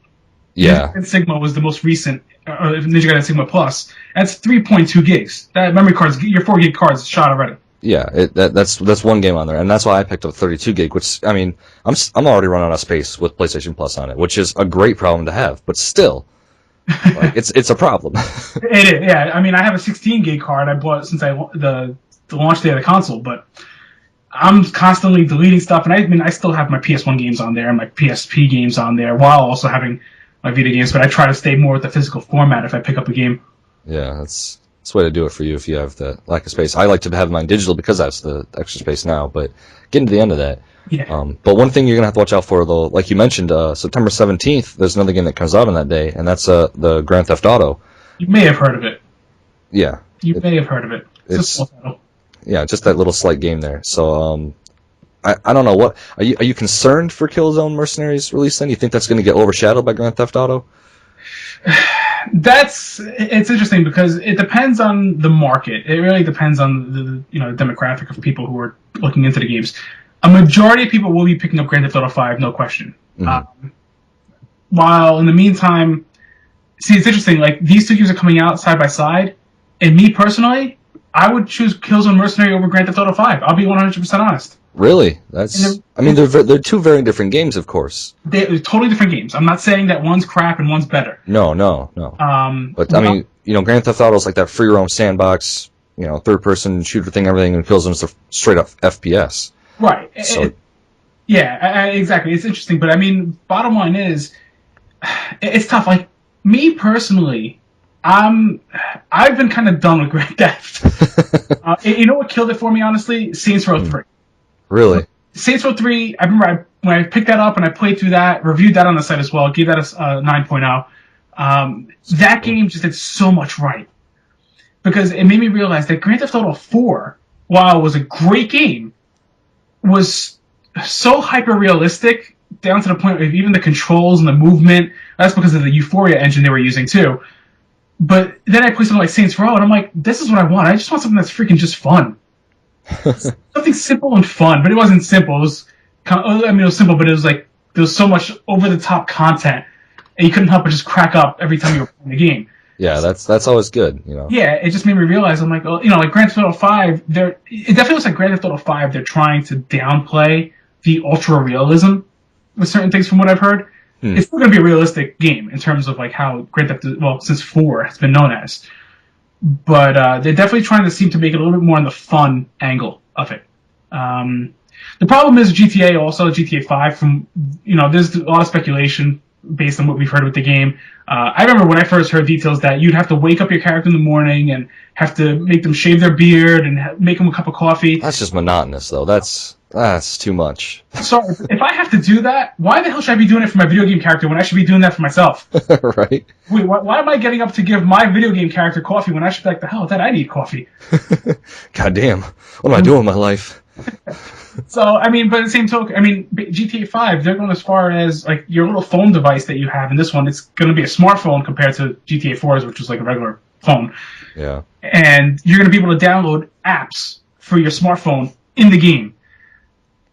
Yeah. And Sigma was the most recent, Ninja Gaiden Sigma Plus. That's 3.2 gigs. That memory card, your 4 gig card is shot already. Yeah, that's one game on there, and that's why I picked up 32 gig. Which, I mean, I'm already running out of space with PlayStation Plus on it, which is a great problem to have. But still, like, it's a problem. It is, yeah. I mean, I have a 16 gig card I bought since the launch day of the console, but I'm constantly deleting stuff, and I still have my PS1 games on there and my PSP games on there, while also having my Vita games. But I try to stay more with the physical format if I pick up a game. Yeah, that's the way to do it for you if you have the lack of space. I like to have mine digital because that's the extra space now, but getting to the end of that. Yeah. But one thing you're going to have to watch out for, though, like you mentioned, September 17th, there's another game that comes out on that day, and that's the Grand Theft Auto. You may have heard of it. Yeah. You may have heard of it. It's a small title. Yeah, just that little slight game there. So, I don't know. What are you concerned for Killzone Mercenary's release then? You think that's going to get overshadowed by Grand Theft Auto? It's interesting because it depends on the market. It really depends on the demographic of people who are looking into the games. A majority of people will be picking up Grand Theft Auto 5, no question. Mm-hmm. While in the meantime, see, it's interesting. Like, these two games are coming out side by side, and me personally, I would choose Killzone Mercenary over Grand Theft Auto 5. I'll be 100% honest. Really? They're two very different games, of course. They're totally different games. I'm not saying that one's crap and one's better. No. But I mean, Grand Theft Auto is like that free roam sandbox, third-person shooter thing, everything, and Killzone's a straight-up FPS. Right. So, exactly. It's interesting, but I mean, bottom line is, it's tough. Like, me personally, I've been kind of done with Grand Theft. You know what killed it for me, honestly? Saints Row 3. Really? Saints Row 3, I remember when I picked that up and I played through that, reviewed that on the site as well, gave that a 9.0. That game just did so much right. Because it made me realize that Grand Theft Auto 4, while it was a great game, was so hyper-realistic, down to the point of even the controls and the movement. That's because of the Euphoria engine they were using, too. But then I played something like Saints Row, and I'm like, this is what I want. I just want something that's freaking just fun. Something simple and fun, but it wasn't simple. It was it was simple, but it was like there was so much over-the-top content, and you couldn't help but just crack up every time you were playing the game. Yeah, that's always good, Yeah, it just made me realize, I'm like, like Grand Theft Auto 5, it definitely looks like Grand Theft Auto 5, they're trying to downplay the ultra-realism with certain things from what I've heard. It's still going to be a realistic game in terms of like how Grand Theft, since 4 has been known as. But they're definitely trying to seem to make it a little bit more on the fun angle of it. The problem is GTA also, GTA 5, there's a lot of speculation based on what we've heard with the game. I remember when I first heard details that you'd have to wake up your character in the morning and have to make them shave their beard and make them a cup of coffee. That's just monotonous, though. That's too much. So if I have to do that, why the hell should I be doing it for my video game character when I should be doing that for myself? Right? Wait, why am I getting up to give my video game character coffee when I should be like, the hell is that? I need coffee. God damn. What am I doing with my life? So, I mean, but at the same token, I mean, GTA 5, they're going as far as, like, your little phone device that you have. In this one, it's going to be a smartphone compared to GTA 4's, which was like a regular phone. Yeah. And you're going to be able to download apps for your smartphone in the game,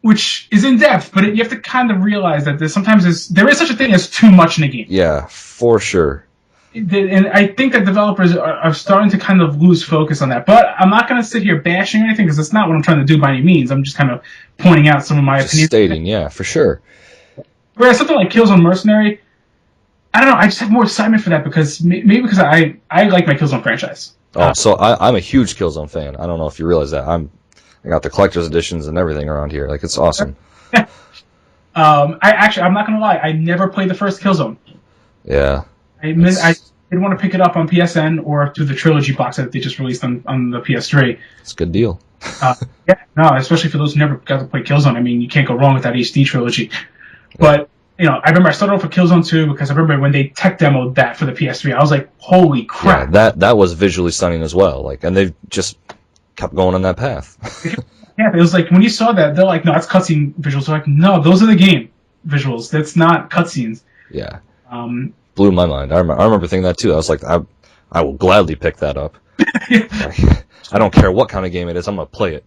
which is in depth, but you have to kind of realize that there is such a thing as too much in a game. Yeah, for sure. And I think that developers are starting to kind of lose focus on that. But I'm not going to sit here bashing or anything, because that's not what I'm trying to do by any means. I'm just kind of pointing out some of my opinions. Stating, yeah, for sure. Whereas something like Killzone Mercenary, I don't know, I just have more excitement for that because maybe because I like my Killzone franchise. Oh, so I'm a huge Killzone fan. I don't know if you realize that. I got the collector's editions and everything around here. Like, it's awesome. I'm not going to lie, I never played the first Killzone. Yeah. I didn't want to pick it up on PSN or through the trilogy box that they just released on the PS3. It's a good deal. Yeah, no, especially for those who never got to play Killzone. I mean, you can't go wrong with that HD trilogy. Yeah. But, I remember I started off with Killzone 2 because I remember when they tech demoed that for the PS3, I was like, holy crap. Yeah, that was visually stunning as well. Like, and they've just kept going on that path. Yeah, it was like, when you saw that, they're like, no, that's cutscene visuals. They're like, no, those are the game visuals. That's not cutscenes. Yeah. Blew my mind. I remember thinking that too. I was like, I will gladly pick that up. I don't care what kind of game it is. I'm gonna play it.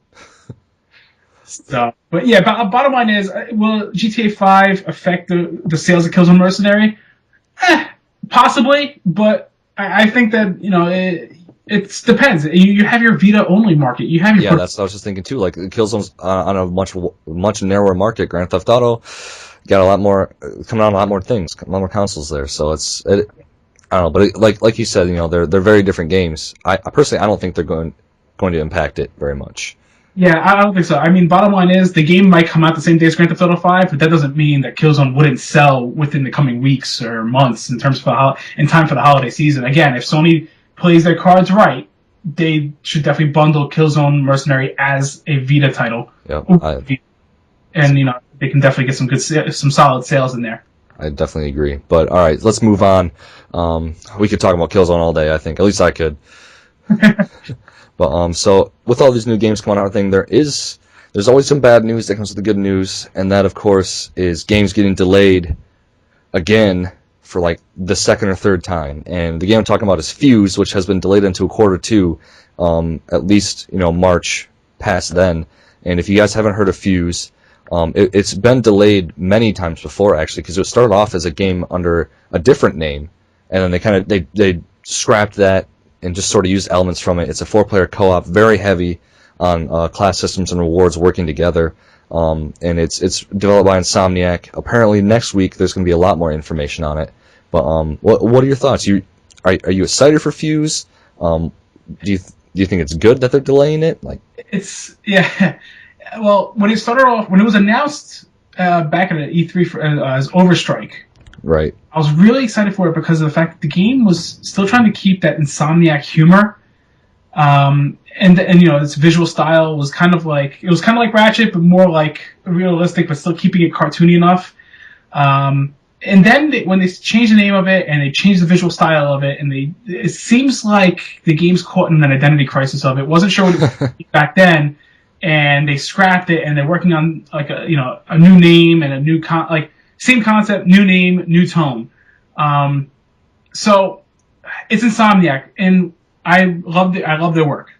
So, but yeah, bottom line is, will GTA 5 affect the sales of Killzone Mercenary? Possibly, but I think that it depends. You have your Vita only market. You have your that's what I was just thinking too. Like, Killzone's on a much narrower market. Grand Theft Auto got a lot more coming out, a lot more things, a lot more consoles there. So I don't know, but like you said, they're very different games. I personally don't think they're going to impact it very much. Yeah, I don't think so. I mean, bottom line is the game might come out the same day as Grand Theft Auto 5, but that doesn't mean that Killzone wouldn't sell within the coming weeks or months in time for the holiday season. Again, if Sony plays their cards right, they should definitely bundle Killzone Mercenary as a Vita title. Yep. And they can definitely get some solid sales in there. I definitely agree. But all right, let's move on. We could talk about Killzone all day, I think. At least I could. But so with all these new games coming out, there's always some bad news that comes with the good news, and that of course is games getting delayed again for like the second or third time. And the game I'm talking about is Fuse, which has been delayed into Q2, at least March past then. And if you guys haven't heard of Fuse, it's been delayed many times before, actually, because it started off as a game under a different name, and then they scrapped that and just sort of used elements from it. It's a 4-player co-op, very heavy on class systems and rewards working together, and it's developed by Insomniac. Apparently next week there's going to be a lot more information on it. But what are your thoughts? Are you excited for Fuse? Do you think it's good that they're delaying it? Like, it's Well, when it was announced back at E3 as Overstrike, right? I was really excited for it because of the fact that the game was still trying to keep that Insomniac humor, and its visual style was kind of like Ratchet, but more like realistic, but still keeping it cartoony enough. And then when they changed the name of it and they changed the visual style of it, and it seems like the game's caught in an identity crisis of it. Wasn't sure what it was back then. And they scrapped it, and they're working on like a new name and a new same concept, new name, new tone. So it's Insomniac, and I love their work.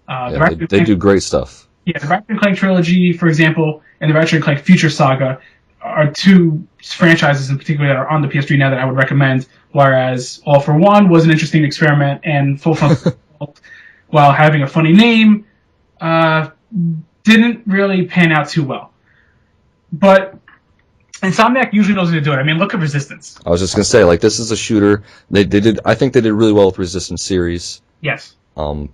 They do great stuff. Yeah, the Ratchet & Clank trilogy, for example, and the Ratchet & Clank Future Saga are two franchises in particular that are on the PS3 now that I would recommend. Whereas All for One was an interesting experiment, and Full Frontal, while having a funny name, didn't really pan out too well. But Insomniac usually knows how to do it. I mean, look at Resistance. I was just gonna say, like, this is a shooter. I think they did really well with Resistance series. Yes.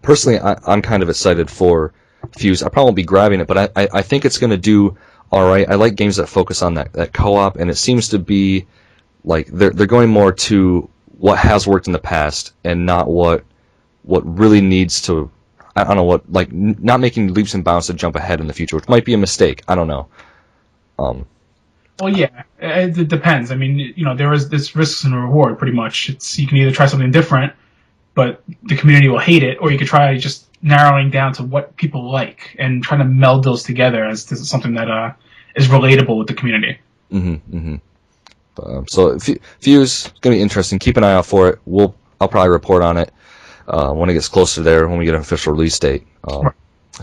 Personally, I'm kind of excited for Fuse. I probably won't be grabbing it, but I think it's gonna do all right. I like games that focus on that co-op, and it seems to be like they're going more to what has worked in the past and not what really needs to. I don't know what, like, not making leaps and bounds to jump ahead in the future, which might be a mistake. I don't know. Well, yeah, it depends. I mean, there is this risks and reward, pretty much. You can either try something different, but the community will hate it, or you could try just narrowing down to what people like and trying to meld those together as this is something that is relatable with the community. Mm-hmm. Mm-hmm. So Fuse is going to be interesting. Keep an eye out for it. I'll probably report on it when it gets closer there, when we get an official release date. Right.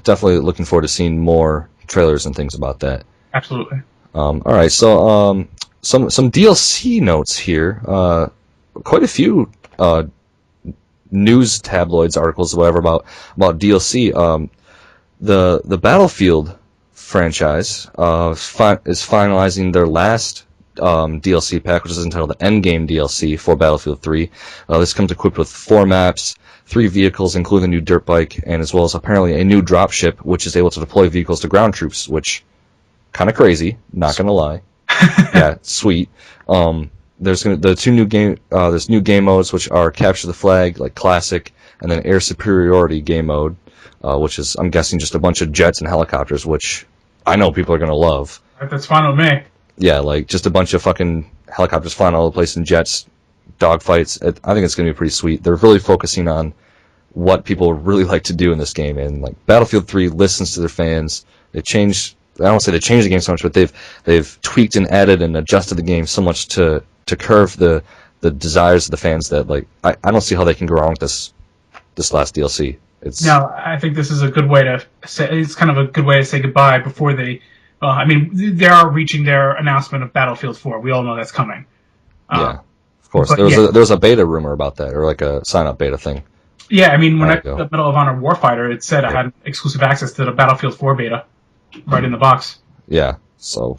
Definitely looking forward to seeing more trailers and things about that. Absolutely. All right, so some DLC notes here. Quite a few news tabloids articles, whatever, about DLC. The Battlefield franchise is finalizing their last DLC pack, which is entitled the Endgame DLC for Battlefield 3. This comes equipped with 4 maps, 3 vehicles, including a new dirt bike, and as well as apparently a new dropship, which is able to deploy vehicles to ground troops, which kind of crazy, not gonna lie. Yeah, sweet. There's new game modes, which are capture the flag, like classic, and then air superiority game mode, which is, I'm guessing, just a bunch of jets and helicopters, which I know people are gonna love. That's fine with me. Yeah, like just a bunch of fucking helicopters flying all over the place and jets, dogfights. I think it's gonna be pretty sweet. They're really focusing on what people really like to do in this game, and like Battlefield 3 listens to their fans. They changed. I don't say they changed the game so much, but they've tweaked and added and adjusted the game so much to curve the desires of the fans that, like, I don't see how they can go wrong with this last DLC. No, I think this is a good way to say. It's kind of a good way to say goodbye before they. I mean, they are reaching their announcement of Battlefield 4. We all know that's coming. Yeah, of course. There was a beta rumor about that, or like a sign-up beta thing. Yeah, I mean, when I got the Medal of Honor Warfighter, it said I had exclusive access to the Battlefield 4 beta right in the box. Yeah, so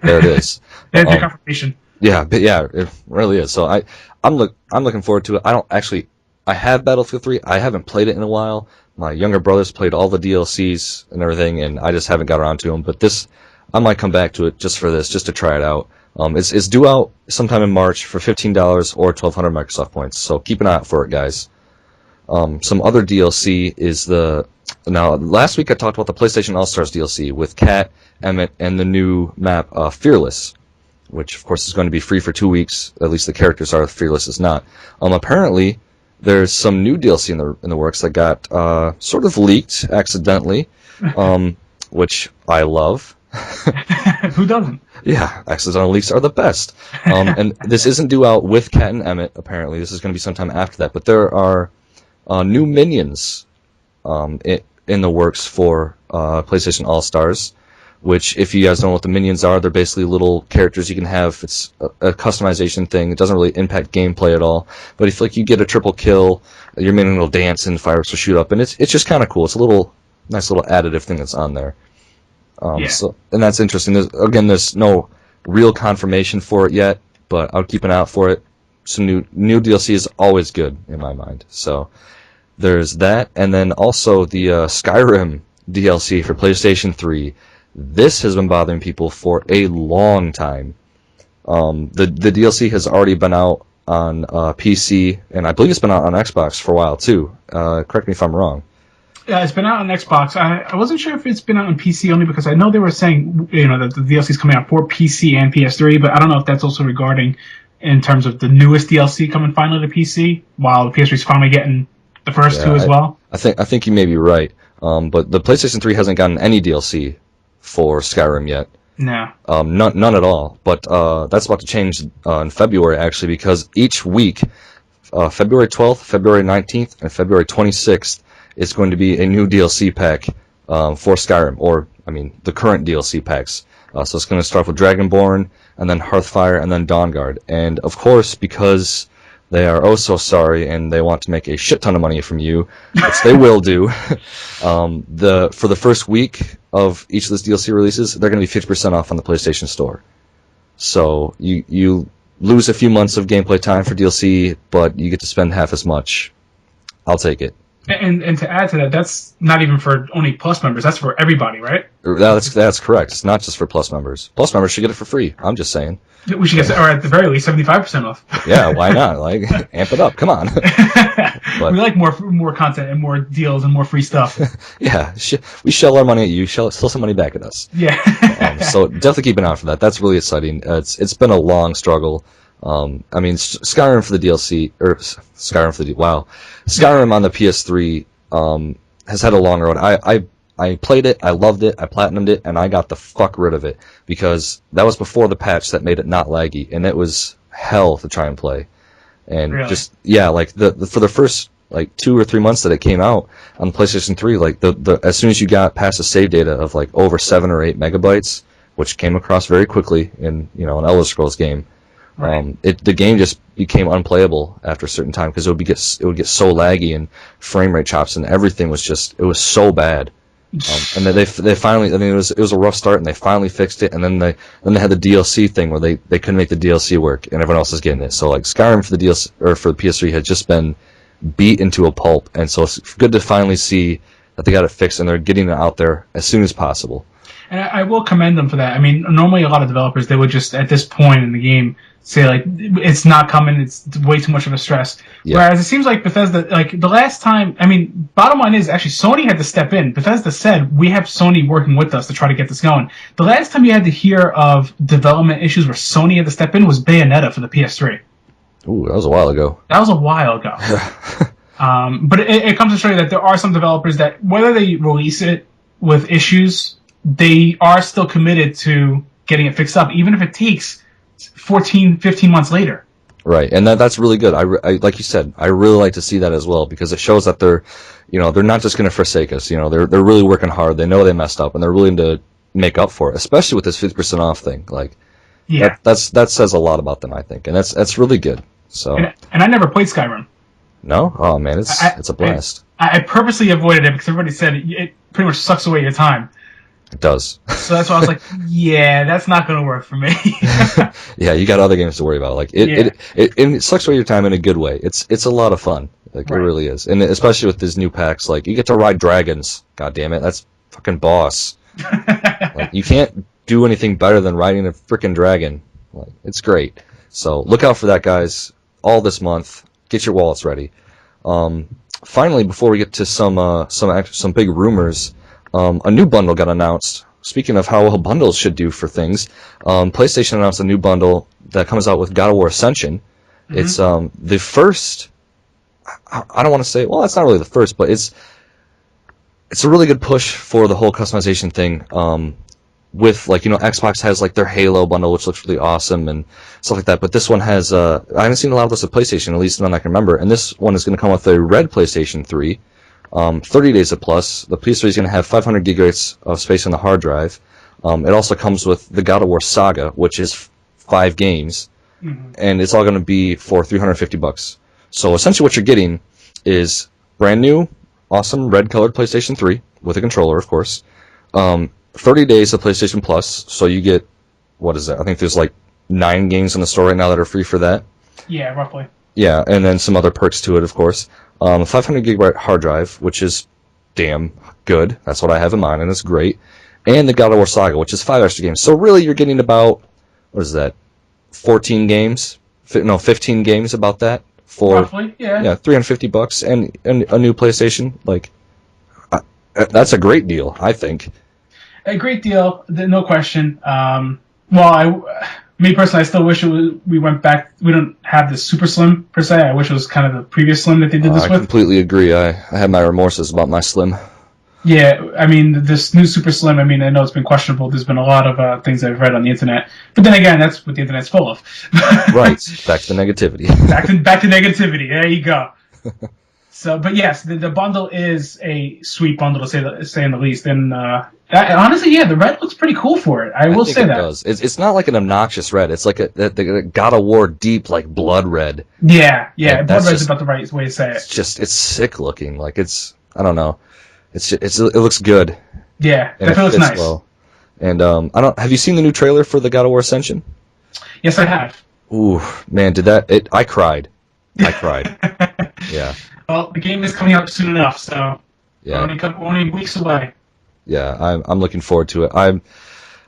there it is. There's the confirmation. Yeah, but yeah, it really is. So I'm looking forward to it. I have Battlefield 3. I haven't played it in a while. My younger brothers played all the DLCs and everything, and I just haven't got around to them. But this, I might come back to it just for this, just to try it out. It's due out sometime in March for $15 or 1,200 Microsoft points. So keep an eye out for it, guys. Some other DLC is now last week I talked about the PlayStation All-Stars DLC with Kat, Emmett, and the new map Fearless, which of course is going to be free for 2 weeks. At least the characters are. Fearless is not. Apparently there's some new DLC in the works that got sort of leaked accidentally, which I love. Who doesn't? Yeah, accidental leaks are the best. And this isn't due out with Kat and Emmett, apparently. This is going to be sometime after that. But there are new minions in the works for PlayStation All-Stars, which, if you guys don't know what the minions are, they're basically little characters you can have. It's a customization thing. It doesn't really impact gameplay at all. But if you get a triple kill, your minion will dance and fireworks will shoot up, and it's just kind of cool. It's a nice little additive thing that's on there. And that's interesting. There's no real confirmation for it yet, but I'll keep an eye out for it. Some new DLC is always good in my mind. So there's that, and then also the Skyrim DLC for PlayStation 3. This has been bothering people for a long time. The DLC has already been out on PC, and I believe it's been out on Xbox for a while too. Correct me if I'm wrong. Yeah, it's been out on Xbox. I wasn't sure if it's been out on PC only because I know they were saying that the DLC is coming out for PC and PS3, but I don't know if that's also regarding in terms of the newest DLC coming finally to PC, while the PS3 is finally getting the first two as well. I think you may be right. But the PlayStation 3 hasn't gotten any DLC for Skyrim yet. No. None at all. But that's about to change in February, actually, because each week, February 12th, February 19th, and February 26th, is going to be a new DLC pack for Skyrim, or, I mean, the current DLC packs. So it's going to start with Dragonborn, and then Hearthfire, and then Dawnguard. And, of course, because they are oh so sorry, and they want to make a shit ton of money from you, which they will do, for the first week of each of those DLC releases, they're going to be 50% off on the PlayStation Store. So you lose a few months of gameplay time for DLC, but you get to spend half as much. I'll take it. And to add to that, that's not even for only Plus members. That's for everybody, right? That's correct. It's not just for Plus members. Plus members should get it for free. I'm just saying. We should get, or at the very least, 75% off. Yeah, why not? Like, amp it up. Come on. But, we like more content and more deals and more free stuff. Yeah, we shell our money at you. Sell some money back at us. Yeah. So definitely keep an eye out for that. That's really exciting. It's been a long struggle. I mean, Skyrim for the DLC, or Skyrim on the PS3, has had a long road. I played it, I loved it, I platinumed it, and I got the fuck rid of it because that was before the patch that made it not laggy, and it was hell to try and play. And Really? just like for the first like 2 or 3 months that it came out on the PlayStation 3, like the as soon as you got past the save data of like over 7 or 8 megabytes, which came across very quickly in an Elder Scrolls game. Right. The game just became unplayable after a certain time because it would get so laggy and frame rate chops and everything was it was so bad. And then they finally, I mean, it was a rough start, and they finally fixed it. And then they had the DLC thing where they couldn't make the DLC work, and everyone else is getting it. So like Skyrim for the DLC or for the PS3 had just been beat into a pulp, and so it's good to finally see that they got it fixed and they're getting it out there as soon as possible. And I will commend them for that. I mean, normally a lot of developers, they would just, at this point in the game, say, like, it's not coming, it's way too much of a stress. Yeah. Whereas it seems like Bethesda, like, the last time, I mean, bottom line is, actually, Sony had to step in. Bethesda said, we have Sony working with us to try to get this going. The last time you had to hear of development issues where Sony had to step in was Bayonetta for the PS3. Ooh, that was a while ago. That was a while ago. But it comes to show you that there are some developers that, whether they release it with issues, they are still committed to getting it fixed up, even if it takes 14, 15 months later. Right, and that's really good. I like you said, I really like to see that as well because it shows that they're not just going to forsake us. They're really working hard. They know they messed up, and they're willing to make up for it, especially with this 50% off thing. Like, yeah, that says a lot about them, I think, and that's really good. So, and I never played Skyrim. No? Oh man, it's a blast. I purposely avoided it because everybody said it pretty much sucks away your time. It does. So that's why I was like, yeah, that's not going to work for me. Yeah, you got other games to worry about. Like it sucks away your time in a good way. It's a lot of fun. Like right. It really is, and especially with these new packs, like you get to ride dragons. God damn it, that's fucking boss. Like you can't do anything better than riding a freaking dragon. Like it's great. So look out for that, guys. All this month, get your wallets ready. Finally, before we get to some big rumors. A new bundle got announced. Speaking of how well bundles should do for things, PlayStation announced a new bundle that comes out with God of War Ascension. Mm-hmm. It's the first. I don't want to say. Well, it's not really the first, but it's a really good push for the whole customization thing. With Xbox has like their Halo bundle, which looks really awesome and stuff like that. But this one has. I haven't seen a lot of this at PlayStation, at least none I can remember. And this one is going to come with a red PlayStation 3. 30 days of plus. The PS3 is going to have 500 gigabytes of space on the hard drive. It also comes with the God of War Saga, which is 5 games, and it's all going to be for $350. So essentially what you're getting is brand new, awesome red-colored PlayStation 3, with a controller, of course. 30 days of PlayStation Plus, so you get, what is that? I think there's like 9 games in the store right now that are free for that. Yeah, roughly. Yeah, and then some other perks to it, of course. 500 gigabyte hard drive, which is damn good. That's what I have in mind, and it's great. And the God of War Saga, which is 5 extra games. So really, you're getting about, what is that, 14 games? No, 15 games about that for roughly, yeah, $350 and a new PlayStation. Like, that's a great deal, I think. A great deal, no question. Me personally, I still wish we went back. We don't have the Super Slim, per se. I wish it was kind of the previous Slim that they did this with. I completely agree. I have my remorses about my Slim. Yeah, I mean, this new Super Slim, I mean, I know it's been questionable. There's been a lot of things I've read on the internet. But then again, that's what the internet's full of. Right. Back to negativity. Back to negativity. There you go. So, but yes, the bundle is a sweet bundle, to say in the least. And honestly, yeah, the red looks pretty cool for it. I will say that. It does. It's not like an obnoxious red. It's like the God of War deep, like blood red. Yeah. Blood red's about the right way to say it. It's sick looking. Like I don't know. It looks good. Yeah, that looks nice. Well. And have you seen the new trailer for the God of War Ascension? Yes, I have. Ooh, man, I cried. Yeah. Well, the game is coming out soon enough, so yeah, only weeks away. Yeah, I'm looking forward to it. I'm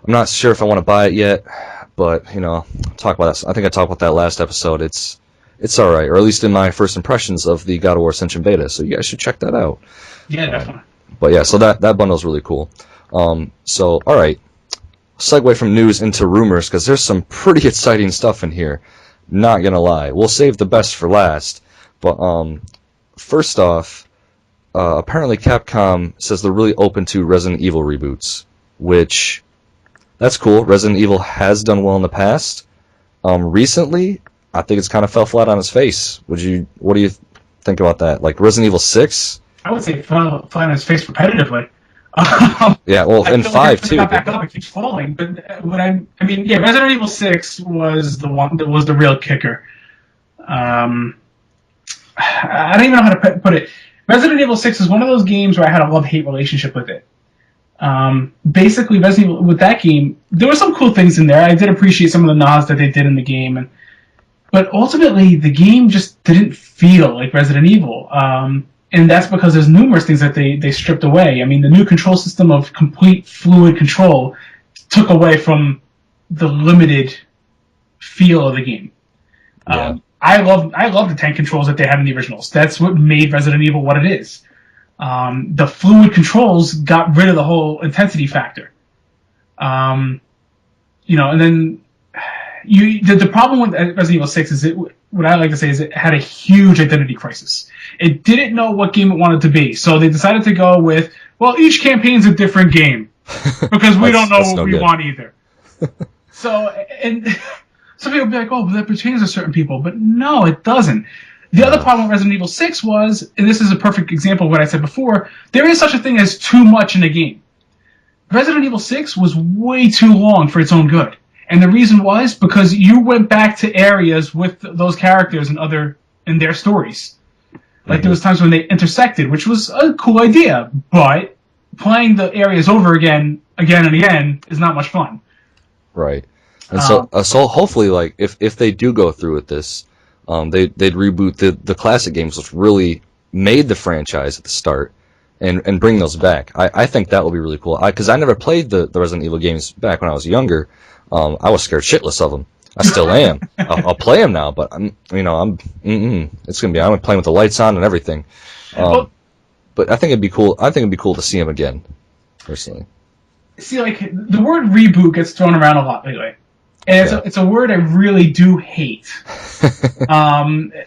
not sure if I want to buy it yet, but talk about that. I think I talked about that last episode. It's all right, or at least in my first impressions of the God of War Ascension beta. So you guys should check that out. Yeah, definitely. But yeah, so that bundle is really cool. So all right, segue from news into rumors because there's some pretty exciting stuff in here. Not gonna lie, we'll save the best for last. But first off, apparently Capcom says they're really open to Resident Evil reboots, which that's cool. Resident Evil has done well in the past. Recently, I think it's kind of fell flat on its face. What do you think about that? Like Resident Evil 6? I would say fell flat on its face repetitively. Yeah, well, and 5 too. Got back up, it keeps falling. But Resident Evil 6 was the one that was the real kicker. I don't even know how to put it. Resident Evil 6 is one of those games where I had a love-hate relationship with it. Basically, Resident Evil, with that game, there were some cool things in there. I did appreciate some of the nods that they did in the game, but ultimately, the game just didn't feel like Resident Evil. And that's because there's numerous things that they stripped away. I mean, the new control system of complete fluid control took away from the limited feel of the game. Yeah. I love the tank controls that they had in the originals. That's what made Resident Evil what it is. The fluid controls got rid of the whole intensity factor. And then the problem with Resident Evil 6 is what I like to say is it had a huge identity crisis. It didn't know what game it wanted to be, so they decided to go with, well, each campaign's a different game because we don't know what we want either. So, and some people will be like, oh, but that pertains to certain people, but no, it doesn't. The other problem with Resident Evil 6 was, and this is a perfect example of what I said before, there is such a thing as too much in a game. Resident Evil 6 was way too long for its own good. And the reason was because you went back to areas with those characters and their stories. Like there was times when they intersected, which was a cool idea, but playing the areas over again and again is not much fun. Right. And so hopefully, like, if they do go through with this, they'd reboot the classic games, which really made the franchise at the start, and bring those back. I think that will be really cool. Because I never played the Resident Evil games back when I was younger. I was scared shitless of them. I still am. I'll play them now, but it's gonna be. I'm playing with the lights on and everything. But I think it'd be cool. I think it'd be cool to see them again, personally. See, like the word reboot gets thrown around a lot lately. And it's a word I really do hate.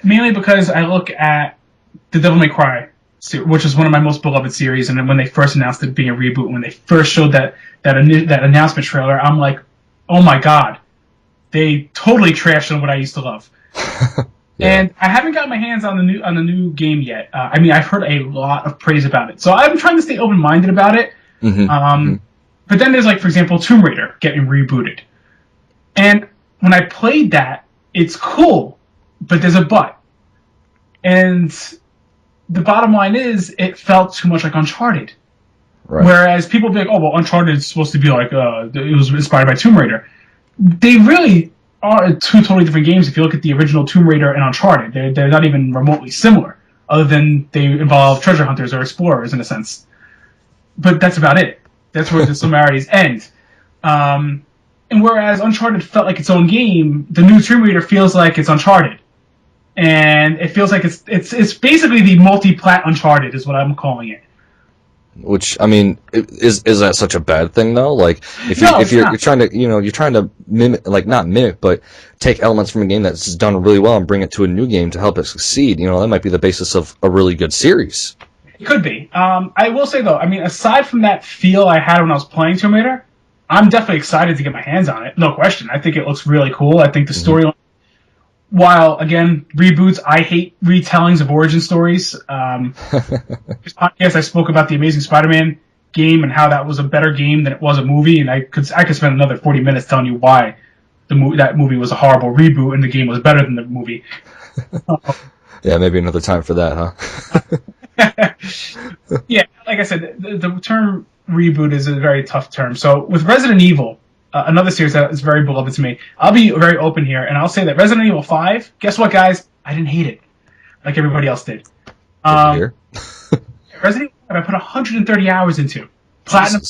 Mainly because I look at the Devil May Cry, which is one of my most beloved series, and then when they first announced it being a reboot, when they first showed that announcement trailer, I'm like, oh my god, they totally trashed on what I used to love. And I haven't got my hands on the new game yet. I mean, I've heard a lot of praise about it, so I'm trying to stay open-minded about it. But then there's, like, for example, Tomb Raider getting rebooted. And when I played that, it's cool, but there's a but. And the bottom line is, it felt too much like Uncharted. Right. Whereas people be like, oh, well, Uncharted is supposed to be like, it was inspired by Tomb Raider. They really are two totally different games if you look at the original Tomb Raider and Uncharted. They're not even remotely similar, other than they involve treasure hunters or explorers in a sense. But that's about it. That's where the similarities end. And whereas Uncharted felt like its own game, the new Tomb Raider feels like it's Uncharted. And it feels like it's basically the multi-plat Uncharted is what I'm calling it. Which, I mean, is that such a bad thing though? Like, if you're trying to, you're trying to mimic, like, not mimic, but take elements from a game that's done really well and bring it to a new game to help it succeed. That might be the basis of a really good series. It could be. I will say though, I mean, aside from that feel I had when I was playing Tomb Raider, I'm definitely excited to get my hands on it. No question. I think it looks really cool. I think the storyline, while, again, reboots, I hate retellings of origin stories. This podcast, I spoke about the Amazing Spider-Man game and how that was a better game than it was a movie, and I could spend another 40 minutes telling you why that movie was a horrible reboot and the game was better than the movie. Yeah, maybe another time for that, huh? Yeah, like I said, the term reboot is a very tough term. So with Resident Evil, another series that is very beloved to me, I'll be very open here, and I'll say that Resident Evil 5, guess what, guys? I didn't hate it, like everybody else did. Resident Evil 5, I put 130 hours into. Platinum.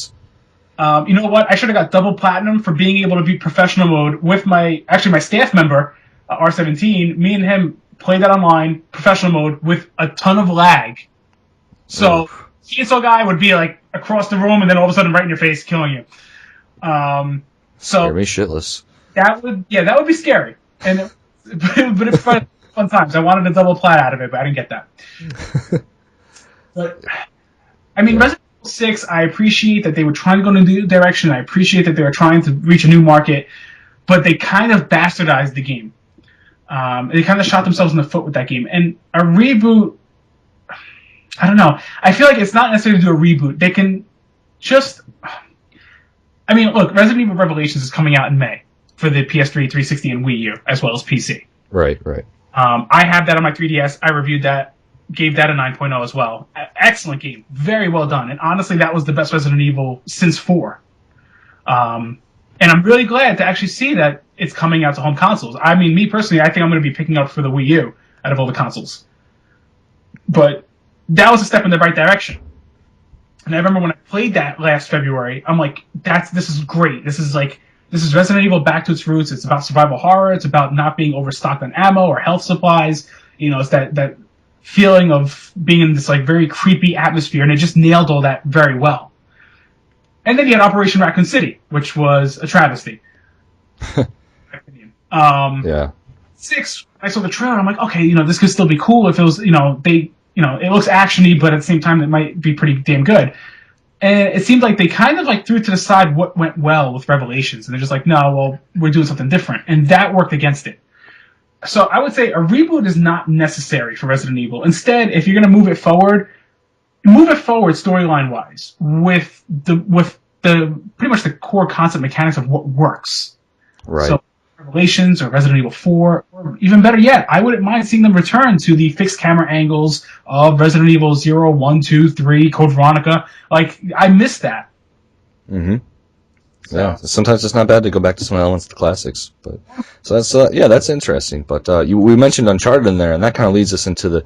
You know what? I should have got double platinum for being able to beat professional mode with my staff member, R17. Me and him played that online, professional mode, with a ton of lag. So, Chainsaw Guy would be, like, across the room and then all of a sudden right in your face killing you. Scare me shitless. That would be scary. But it was fun times. I wanted a double plat out of it, but I didn't get that. Yeah, maybe another time for that, huh? Yeah, like I said, the term reboot is a very tough term. So with Resident Evil, another series that is very beloved to me, I'll be very open here, and I'll say that Resident Evil 5, guess what, guys? I didn't hate it, like everybody else did. Resident Evil 5, I put 130 hours into. Platinum. You know what? I should have got double platinum for being able to beat professional mode with my But I mean, Yeah. Resident Evil 6, I appreciate that they were trying to go in a new direction. I appreciate that they were trying to reach a new market, but they kind of bastardized the game. They kind of shot themselves in the foot with that game. And a reboot, I don't know. I feel like it's not necessary to do a reboot. They can just... I mean, look, Resident Evil Revelations is coming out in May for the PS3, 360, and Wii U, as well as PC. Right. I have that on my 3DS. I reviewed that, gave that a 9.0 as well. Excellent game. Very well done. And honestly, that was the best Resident Evil since 4. And I'm really glad to actually see that it's coming out to home consoles. I mean, me personally, I think I'm going to be picking up for the Wii U out of all the consoles. But that was a step in the right direction. And I remember when I played that last February, I'm like, this is great. This is Resident Evil back to its roots. It's about survival horror. It's about not being overstocked on ammo or health supplies. You know, it's that feeling of being in this like very creepy atmosphere, and it just nailed all that very well. And then you had Operation Raccoon City, which was a travesty. Yeah. 6, I saw the trailer. I'm like, okay, you know, this could still be cool if it was, you know, it looks actiony, but at the same time, it might be pretty damn good. And it seemed like they kind of like threw to the side what went well with Revelations, and they're just like, no, well, we're doing something different, and that worked against it. So I would say a reboot is not necessary for Resident Evil. Instead, if you're going to move it forward storyline wise with the pretty much the core concept mechanics of what works. Right. So Revelations or Resident Evil 4, or even better yet, I wouldn't mind seeing them return to the fixed camera angles of Resident Evil 0, 1, 2, 3, Code Veronica. Like, I miss that. Mm-hmm. Yeah, sometimes it's not bad to go back to some elements of the classics. But so that's that's interesting. But we mentioned Uncharted in there, and that kind of leads us into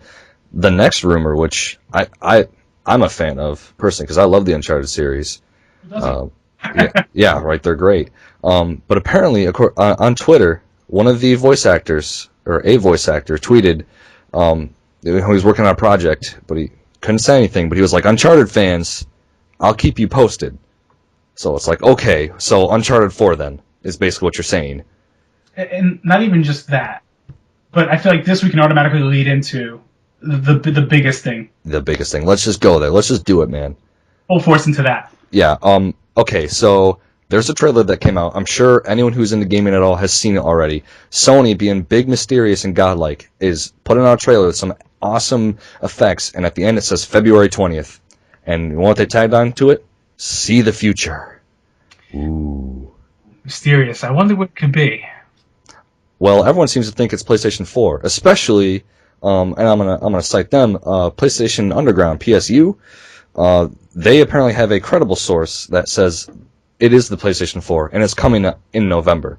the next rumor, which I'm a fan of personally because I love the Uncharted series. Yeah, right. They're great. But apparently, on Twitter, one of the voice actors or a voice actor tweeted he was working on a project, but he couldn't say anything. But he was like, "Uncharted fans, I'll keep you posted." So it's like, okay, so Uncharted 4 then is basically what you're saying. And not even just that, but I feel like this we can automatically lead into the biggest thing. The biggest thing. Let's just go there. Let's just do it, man. Full force into that. Yeah. Okay, so there's a trailer that came out. I'm sure anyone who's into gaming at all has seen it already. Sony, being big, mysterious, and godlike, is putting out a trailer with some awesome effects, and at the end it says February 20th. And you know what they tagged on to it? See the future. Ooh. Mysterious. I wonder what it could be. Well, everyone seems to think it's PlayStation 4, especially, and I'm gonna cite them, PlayStation Underground, PSU. They apparently have a credible source that says it is the PlayStation 4, and it's coming in November.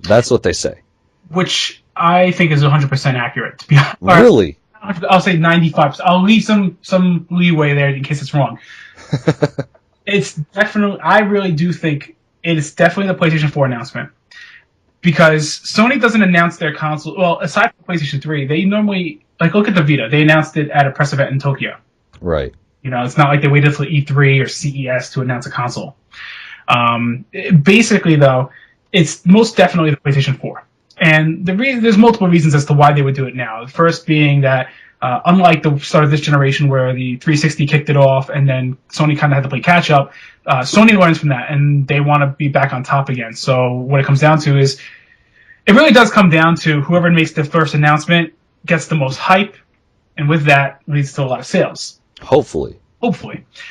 That's what they say. Which I think is 100% accurate, to be honest. Really? I'll say 95%. I'll leave some leeway there in case it's wrong. It's definitely, I really do think it is definitely the PlayStation 4 announcement. Because Sony doesn't announce their console, well, aside from PlayStation 3, they normally, like, look at the Vita. They announced it at a press event in Tokyo. Right. You know, it's not like they waited till E3 or CES to announce a console. Basically, though, it's most definitely the PlayStation 4. And there's multiple reasons as to why they would do it now. The first being that, unlike the start of this generation where the 360 kicked it off and then Sony kind of had to play catch up, Sony learns from that and they want to be back on top again. So what it comes down to is, it really does come down to whoever makes the first announcement gets the most hype, and with that leads to a lot of sales. Hopefully.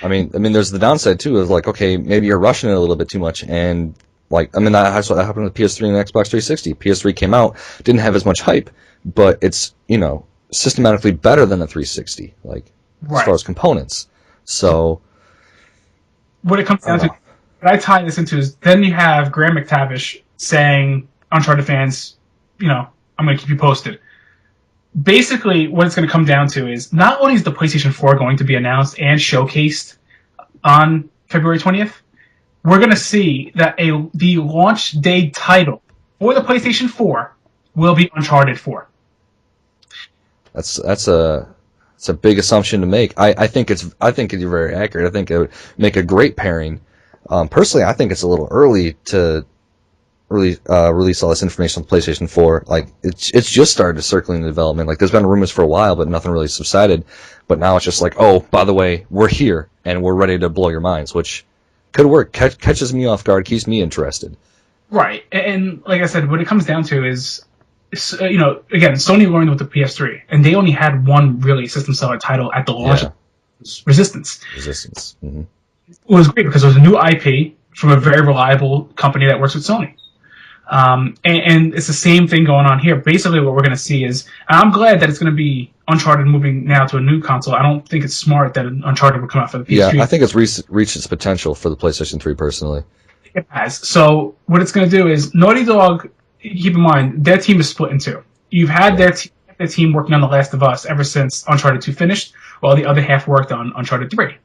I mean, there's the downside too. Is like, okay, maybe you're rushing it a little bit too much, and like, I mean, that's what happened with PS3 and Xbox 360. PS3 came out, didn't have as much hype, but it's, you know, systematically better than the 360, like, right, as far as components. So, what it comes down to, what I tie this into is, then you have Graham McTavish saying, Uncharted fans, you know, I'm going to keep you posted. Basically, what it's going to come down to is, not only is the PlayStation 4 going to be announced and showcased on February 20th, we're going to see that the launch day title for the PlayStation 4 will be Uncharted 4. That's a big assumption to make. I think it's very accurate. I think it would make a great pairing. Personally, I think it's a little early to release all this information on PlayStation 4, like it's just started circling the development. Like there's been rumors for a while, but nothing really subsided. But now it's just like, oh, by the way, we're here and we're ready to blow your minds, which could work. Catches me off guard, keeps me interested. Right, and like I said, what it comes down to is, again, Sony learned with the PS3, and they only had one really system seller title at the launch. Yeah. Resistance. Mm-hmm. It was great because it was a new IP from a very reliable company that works with Sony. And it's the same thing going on here. Basically, what we're going to see is, and I'm glad that it's going to be Uncharted moving now to a new console. I don't think it's smart that Uncharted would come out for the PS3. Yeah, I think it's reached its potential for the PlayStation 3, personally. It has. So what it's going to do is, Naughty Dog, keep in mind, their team is split in two. You've had their team working on The Last of Us ever since Uncharted 2 finished, while the other half worked on Uncharted 3.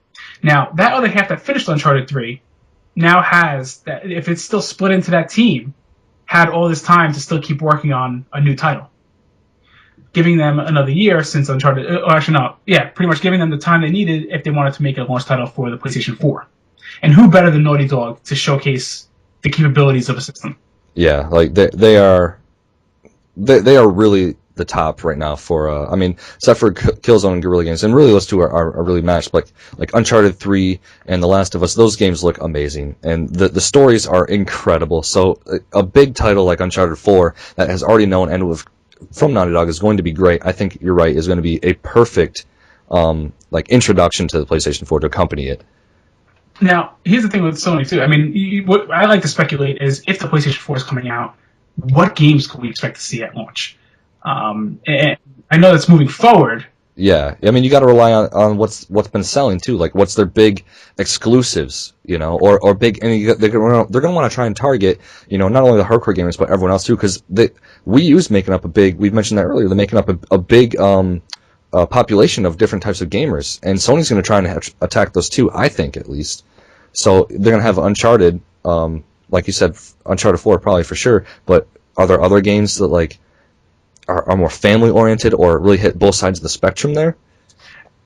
Now, that other half that finished Uncharted 3 now has, that if it's still split into that team, had all this time to still keep working on a new title. Giving them another year since Uncharted, pretty much giving them the time they needed if they wanted to make a launch title for the PlayStation 4. And who better than Naughty Dog to showcase the capabilities of a system? Yeah, like they are really the top right now for except for Killzone and Guerrilla Games, and really those two are really matched. Like Uncharted 3 and The Last of Us, those games look amazing, and the stories are incredible. So a big title like Uncharted 4 that has already known and from Naughty Dog is going to be great. I think you're right, is going to be a perfect introduction to the PlayStation 4 to accompany it. Now, here's the thing with Sony too. I mean, what I like to speculate is, if the PlayStation 4 is coming out, what games can we expect to see at launch? And I know that's moving forward. Yeah, I mean, you got to rely on what's been selling too. Like, what's their big exclusives, or big. And they're going to want to try and target, not only the hardcore gamers but everyone else too, because WiiU's making up a big. We've mentioned that earlier. They're making up a big population of different types of gamers, and Sony's going to try and attack those too. I think, at least. So they're going to have Uncharted, like you said, Uncharted 4 probably for sure. But are there other games that are more family oriented or really hit both sides of the spectrum there?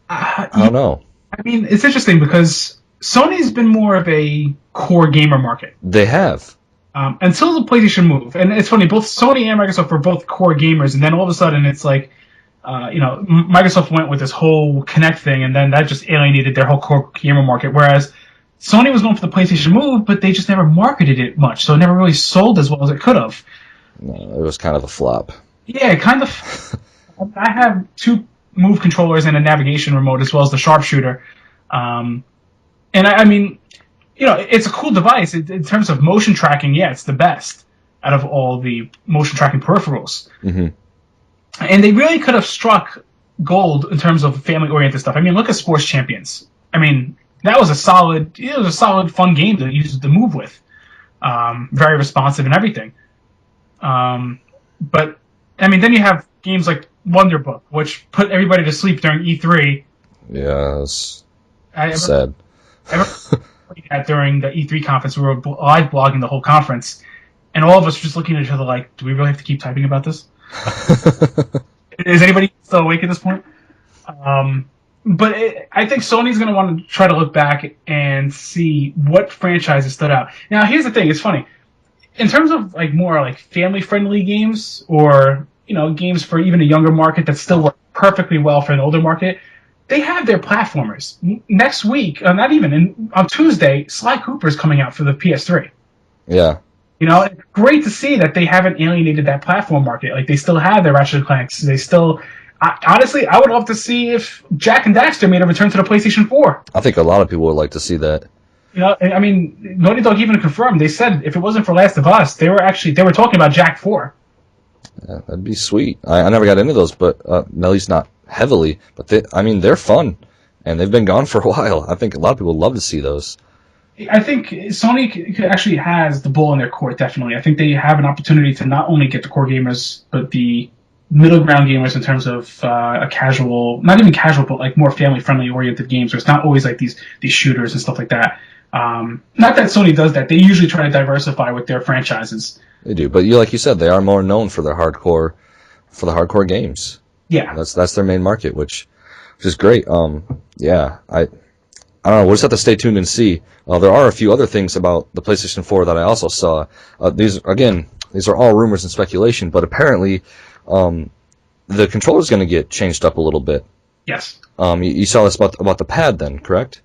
I don't know. I mean, it's interesting because Sony's been more of a core gamer market. They have. Until the PlayStation Move. And it's funny, both Sony and Microsoft were both core gamers, and then all of a sudden it's like, Microsoft went with this whole Kinect thing, and then that just alienated their whole core gamer market, whereas Sony was going for the PlayStation Move, but they just never marketed it much, so it never really sold as well as it could have. No, it was kind of a flop. Yeah, kind of. I have two Move controllers and a navigation remote, as well as the sharpshooter. And I mean, it's a cool device. In terms of motion tracking, yeah, it's the best out of all the motion tracking peripherals. Mm-hmm. And they really could have struck gold in terms of family-oriented stuff. I mean, look at Sports Champions. I mean, that was a solid, fun game to use the Move with. Very responsive and everything. But I mean, then you have games like Wonder Book, which put everybody to sleep during E3. Yeah, it's sad. I remember that during the E3 conference, we were live blogging the whole conference, and all of us were just looking at each other like, do we really have to keep typing about this? Is anybody still awake at this point? But I think Sony's going to want to try to look back and see what franchises stood out. Now, here's the thing. It's funny. In terms of more family-friendly games, or games for even a younger market that still work perfectly well for an older market, they have their platformers. Next week, not even, on Tuesday, Sly Cooper's coming out for the PS3. Yeah. It's great to see that they haven't alienated that platform market. They still have their Ratchet & Clanks. They still... honestly, I would love to see if Jak and Daxter made a return to the PlayStation 4. I think a lot of people would like to see that. I mean, Naughty Dog even confirmed. They said if it wasn't for Last of Us, they were talking about Jak 4. Yeah, that'd be sweet. I never got into those, but at least not heavily. But they're fun, and they've been gone for a while. I think a lot of people would love to see those. I think Sony actually has the ball in their court, definitely. I think they have an opportunity to not only get the core gamers, but the middle ground gamers in terms of a casual, not even casual, but more family-friendly oriented games where it's not always these shooters and stuff like that. Not that Sony does that. They usually try to diversify with their franchises. They do, but like you said, they are more known for the hardcore games. Yeah. That's their main market, which is great. Yeah, I I don't know. We'll just have to stay tuned and see. There are a few other things about the PlayStation 4 that I also saw. These are all rumors and speculation, but apparently the controller's going to get changed up a little bit. Yes. You saw this about the pad then, correct?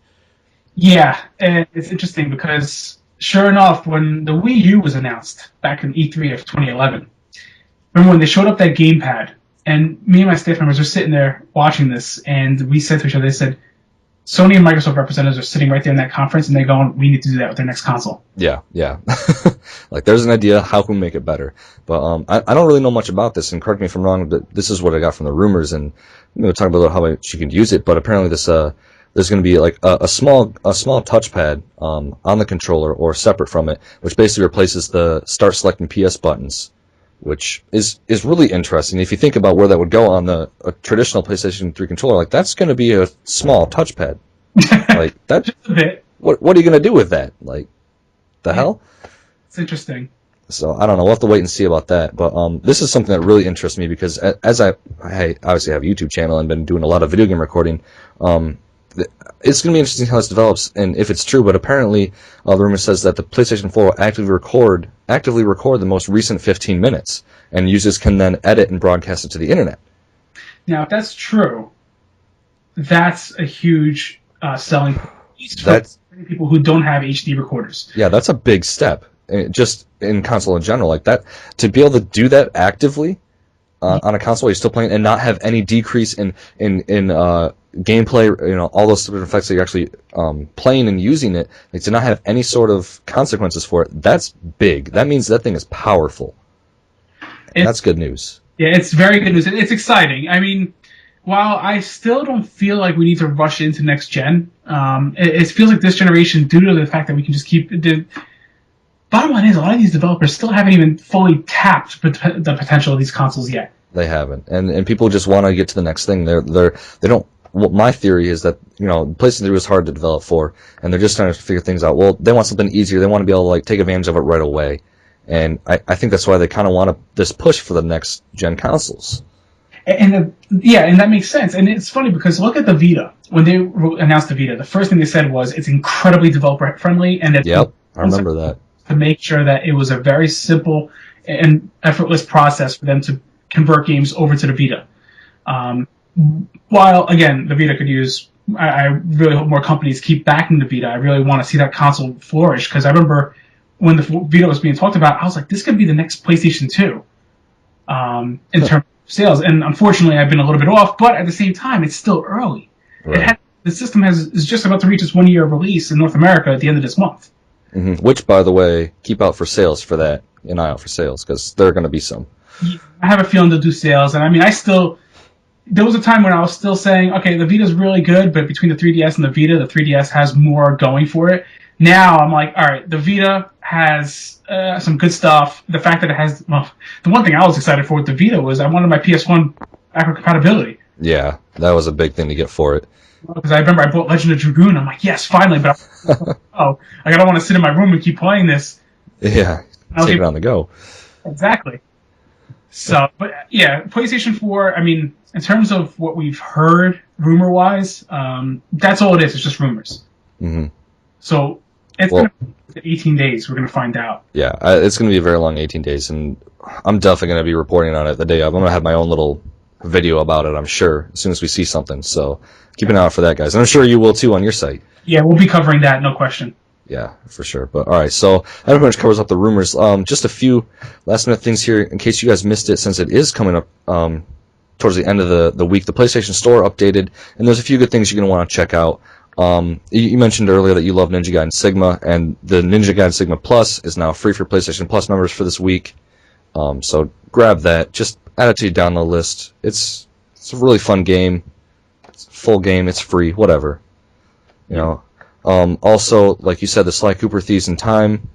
Yeah, and it's interesting because sure enough, when the Wii U was announced back in E3 of 2011, remember when they showed up that gamepad, and me and my staff members were sitting there watching this, and we said to each other, they said, Sony and Microsoft representatives are sitting right there in that conference, and they're going, we need to do that with their next console. Yeah. Like, there's an idea, how can we make it better? But I don't really know much about this, and correct me if I'm wrong, but this is what I got from the rumors, and we'll talk about how much you can use it, but apparently this there's going to be like a small touchpad on the controller or separate from it, which basically replaces the start selecting PS buttons, which is really interesting. If you think about where that would go on a traditional PlayStation 3 controller, like that's going to be a small touchpad. Like that. Just a bit. What are you going to do with that? Like the hell? It's interesting. So I don't know. We'll have to wait and see about that. But this is something that really interests me because as I obviously have a YouTube channel and been doing a lot of video game recording. It's going to be interesting how this develops and if it's true, but apparently the rumor says that the PlayStation 4 will actively record the most recent 15 minutes, and users can then edit and broadcast it to the internet. Now, if that's true, that's a huge selling point for people who don't have HD recorders. Yeah, that's a big step, just in console in general. Like that, to be able to do that actively on a console while you're still playing and not have any decrease in gameplay, all those different effects that you're actually playing and using it, like to not have any sort of consequences for it, that's big. That means that thing is powerful. That's good news. Yeah, it's very good news. It's exciting. I mean, while I still don't feel like we need to rush into next gen, it feels like this generation, due to the fact that we can just keep... Bottom line is, a lot of these developers still haven't even fully tapped the potential of these consoles yet. They haven't, and people just want to get to the next thing. They don't. Well, my theory is that PlayStation 3 was hard to develop for, and they're just trying to figure things out. Well, they want something easier. They want to be able to take advantage of it right away, and I think that's why they kind of want this push for the next gen consoles. And that makes sense. And it's funny because look at the Vita. When they announced the Vita, the first thing they said was it's incredibly developer friendly, and that I remember that. To make sure that it was a very simple and effortless process for them to convert games over to the Vita. While, again, the Vita could use... I really hope more companies keep backing the Vita. I really want to see that console flourish, because I remember when the Vita was being talked about, I was like, this could be the next PlayStation 2 in terms of sales. And unfortunately, I've been a little bit off, but at the same time, it's still early. Right. The system is just about to reach its 1 year release in North America at the end of this month. Mm-hmm. Which, by the way, keep out for sales for that. An eye out for sales, because there are going to be some. I have a feeling they'll do sales, and I mean, there was a time when I was still saying, okay, the Vita's really good, but between the 3DS and the Vita, the 3DS has more going for it. Now I'm like, all right, the Vita has some good stuff. The fact that it has, well, the one thing I was excited for with the Vita was I wanted my PS1 backward compatibility. Yeah, that was a big thing to get for it. Because I remember I bought Legend of Dragoon. I'm like, yes, finally, but I don't want to sit in my room and keep playing this. Yeah, take it on the go. Exactly. So, but yeah, PlayStation 4, I mean, in terms of what we've heard rumor-wise, that's all it is. It's just rumors. Mm-hmm. So, it's going to be 18 days. We're going to find out. Yeah, it's going to be a very long 18 days, and I'm definitely going to be reporting on it the day of. I'm going to have my own little video about it, I'm sure, as soon as we see something. So, keep an eye out for that, guys. And I'm sure you will, too, on your site. Yeah, we'll be covering that, no question. Yeah, for sure. But all right, so that pretty much covers up the rumors. Just a few last-minute things here, in case you guys missed it, since it is coming up towards the end of the week. The PlayStation Store updated, and there's a few good things you're going to want to check out. You mentioned earlier that you love Ninja Gaiden Sigma, and the Ninja Gaiden Sigma Plus is now free for PlayStation Plus members for this week. So grab that. Just add it to your download list. It's a really fun game. It's a full game. It's free. Whatever. Also, like you said, the Sly Cooper Thieves in Time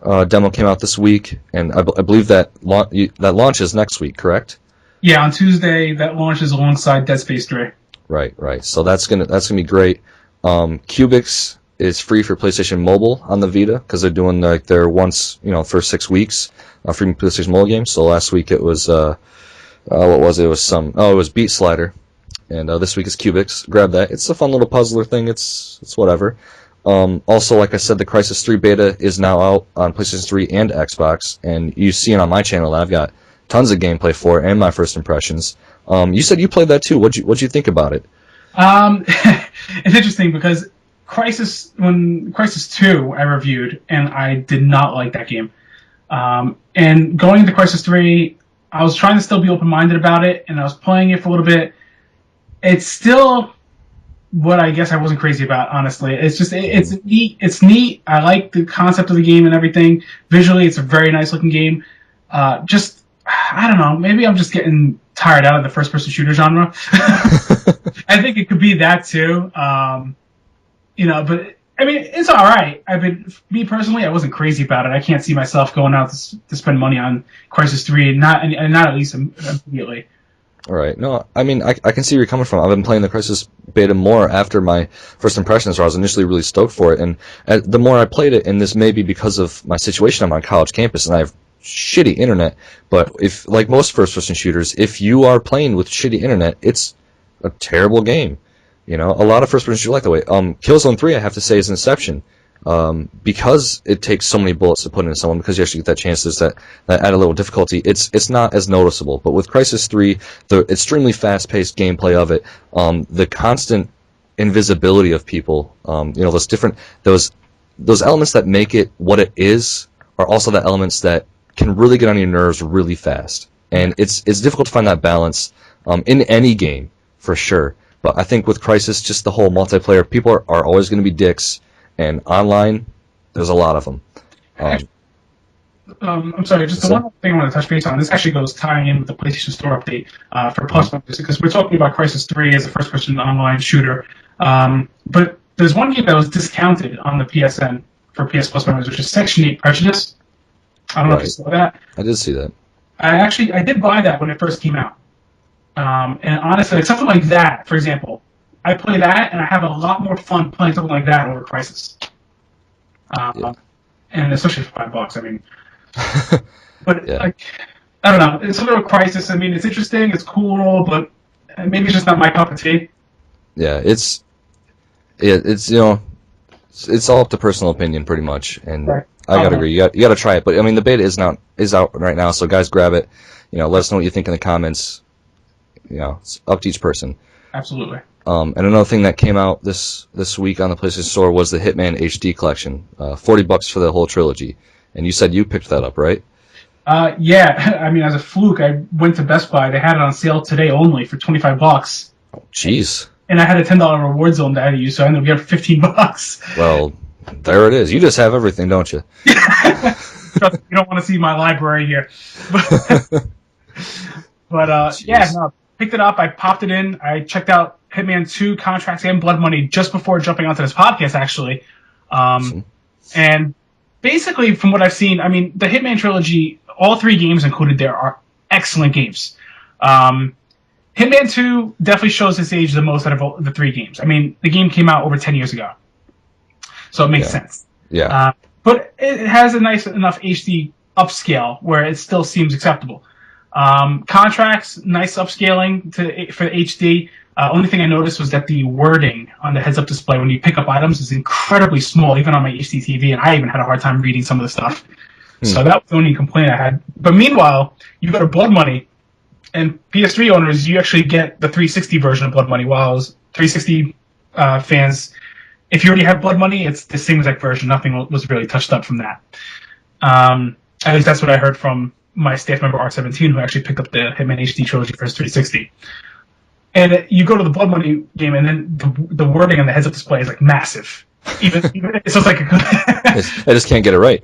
demo came out this week, and I believe that launches next week, correct? Yeah, on Tuesday that launches alongside Dead Space 3. Right. So that's gonna be great. Cubix is free for PlayStation Mobile on the Vita because they're doing their once for 6 weeks free PlayStation Mobile games. So last week it was what was it? It was it was Beat Slider. and this week is Cubics. Grab that. It's a fun little puzzler thing. It's whatever. Also, like I said, the Crysis 3 beta is now out on PlayStation 3 and Xbox, and you see it on my channel that I've got tons of gameplay for it and my first impressions. You said you played that too. What'd you think about it? It's interesting because when Crysis 2 I reviewed, and I did not like that game. And going into Crysis 3, I was trying to still be open-minded about it, and I was playing it for a little bit. It's still what I guess I wasn't crazy about, honestly. It's just, it's neat. It's neat. I like the concept of the game and everything. Visually, it's a very nice-looking game. I don't know, maybe I'm just getting tired out of the first-person shooter genre. I think it could be that, too. But I mean, it's all right. Me personally, I wasn't crazy about it. I can't see myself going out to spend money on Crysis 3, and not at least immediately. All right. No, I mean, I can see where you're coming from. I've been playing the Crysis beta more after my first impressions, where I was initially really stoked for it, and the more I played it, and this may be because of my situation, I'm on college campus, and I have shitty internet, but if, like most first-person shooters, if you are playing with shitty internet, it's a terrible game. A lot of first-person shooters like that way. Killzone 3, I have to say, is an exception. Because it takes so many bullets to put into someone, because you actually get that chance, there's that add a little difficulty, it's not as noticeable. But with Crysis 3, the extremely fast-paced gameplay of it, the constant invisibility of people, those elements that make it what it is are also the elements that can really get on your nerves really fast. And it's difficult to find that balance in any game, for sure. But I think with Crysis, just the whole multiplayer, people are always going to be dicks, and online, there's a lot of them. I'm sorry, just the one thing I want to touch base on. This actually goes tying in with the PlayStation Store update for Plus members, because we're talking about Crysis 3 as a first-person online shooter. But there's one game that was discounted on the PSN for PS Plus members, which is Section 8 Prejudice. I don't know if you saw that. I did see that. I did buy that when it first came out. And honestly, like something like that, for example, I play that and I have a lot more fun playing something like that over Crysis. And especially for $5, I mean. But I don't know. It's something with Crysis. I mean, it's interesting, it's cool, but maybe it's just not my cup of tea. Yeah, it's it's all up to personal opinion, pretty much, and right. I gotta agree. You gotta try it, but I mean, the beta is out right now, so guys, grab it. Let us know what you think in the comments. It's up to each person. Absolutely. And another thing that came out this week on the PlayStation Store was the Hitman HD collection, $40 for the whole trilogy. And you said you picked that up, right? Yeah. I mean, as a fluke, I went to Best Buy. They had it on sale today only for $25. Oh, jeez. And I had a $10 reward zone that I had to use, so I ended up getting $15. Well, there it is. You just have everything, don't you? Trust me, you don't want to see my library here. But yeah, no, picked it up. I popped it in. I checked out Hitman 2, Contracts, and Blood Money just before jumping onto this podcast, actually. And basically, from what I've seen, I mean, the Hitman trilogy, all three games included there, are excellent games. Hitman 2 definitely shows its age the most out of the three games. I mean, the game came out over 10 years ago, so it makes sense. Yeah. But it has a nice enough HD upscale where it still seems acceptable. Contracts, nice upscaling for HD. Only thing I noticed was that the wording on the heads-up display when you pick up items is incredibly small, even on my HD TV, and I even had a hard time reading some of the stuff. So that was the only complaint I had. But meanwhile, you go to Blood Money, and PS3 owners, you actually get the 360 version of Blood Money, while 360 fans, if you already have Blood Money, it's the same exact version. Nothing was really touched up from that. At least that's what I heard from my staff member R17, who actually picked up the Hitman HD trilogy for his 360. And you go to the Blood Money game, and then the wording on the heads-up display is like massive. Even so, it's like I just can't get it right.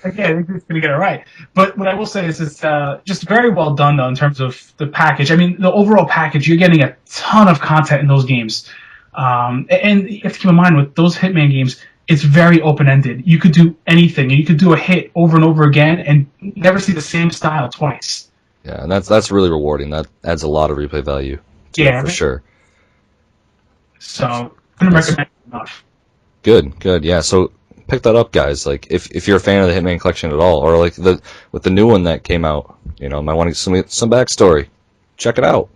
Yeah, it's gonna get it right. But what I will say is it's just very well done, though, in terms of the package. I mean, the overall package, you're getting a ton of content in those games. And you have to keep in mind, with those Hitman games, it's very open-ended. You could do anything, and you could do a hit over and over again and never see the same style twice. Yeah, and that's really rewarding. That adds a lot of replay value. Yeah, for sure. So, couldn't recommend it enough. Good, yeah. So pick that up, guys. Like, if you're a fan of the Hitman collection at all, or like with the new one that came out, might want to some backstory. Check it out.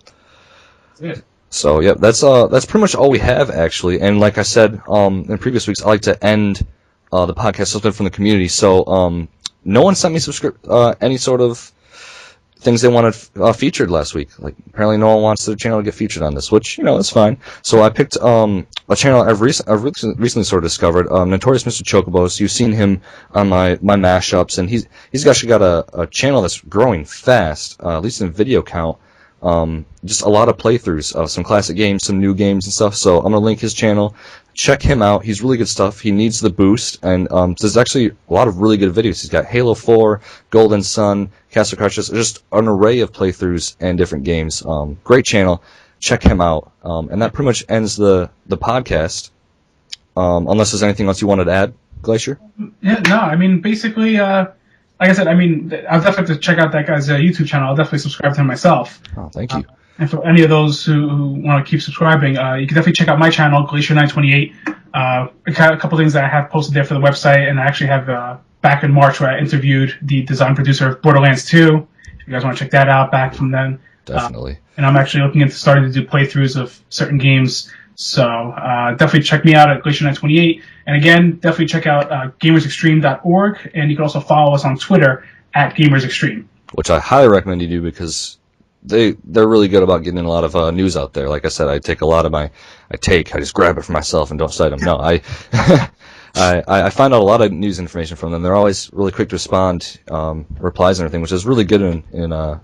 That's it. So yeah, that's pretty much all we have actually. And like I said in previous weeks, I like to end the podcast something from the community. So no one sent me any sort of things they wanted featured last week. Like apparently no one wants their channel to get featured on this, which is fine. So I picked a channel I've recently sort of discovered, Notorious Mr. Chocobos. You've seen him on my mashups, and he's actually got a channel that's growing fast, at least in video count. Just a lot of playthroughs of some classic games, some new games and stuff. So I'm gonna link his channel. Check him out. He's really good stuff. He needs the boost, and there's actually a lot of really good videos. He's got Halo 4, Golden Sun, Castle Crashers, just an array of playthroughs and different games. Great channel. Check him out. And that pretty much ends the podcast. Unless there's anything else you wanted to add, Glacier? Yeah, no, I mean, basically, like I said, I mean, I'll definitely have to check out that guy's YouTube channel. I'll definitely subscribe to him myself. Oh, thank you. And for any of those who want to keep subscribing, you can definitely check out my channel, Glacier928. I got a couple things that I have posted there for the website, and I actually have back in March where I interviewed the design producer of Borderlands 2. If you guys want to check that out back from then. Definitely. And I'm actually looking into starting to do playthroughs of certain games. So definitely check me out at Glacier928. And again, definitely check out gamersextreme.org. And you can also follow us on Twitter at gamersextreme. Which I highly recommend you do because they're really good about getting a lot of news out there. Like I said, I take a lot of I just grab it for myself and don't cite them. No, I find out a lot of news information from them. They're always really quick to respond, replies and everything, which is really good in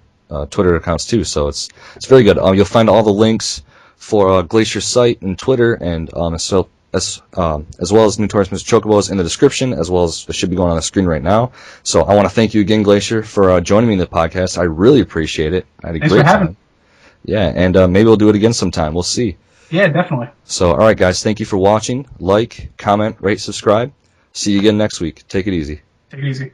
Twitter accounts too. So it's very good. You'll find all the links for Glacier's site and Twitter, and as well as Notorious Mr. Chocobos in the description, as well as it should be going on the screen right now. So I want to thank you again, Glacier, for joining me in the podcast. I really appreciate it. I had a great time. Yeah, and maybe we'll do it again sometime. We'll see. Yeah, definitely. So, all right, guys, thank you for watching. Like, comment, rate, subscribe. See you again next week. Take it easy. Take it easy.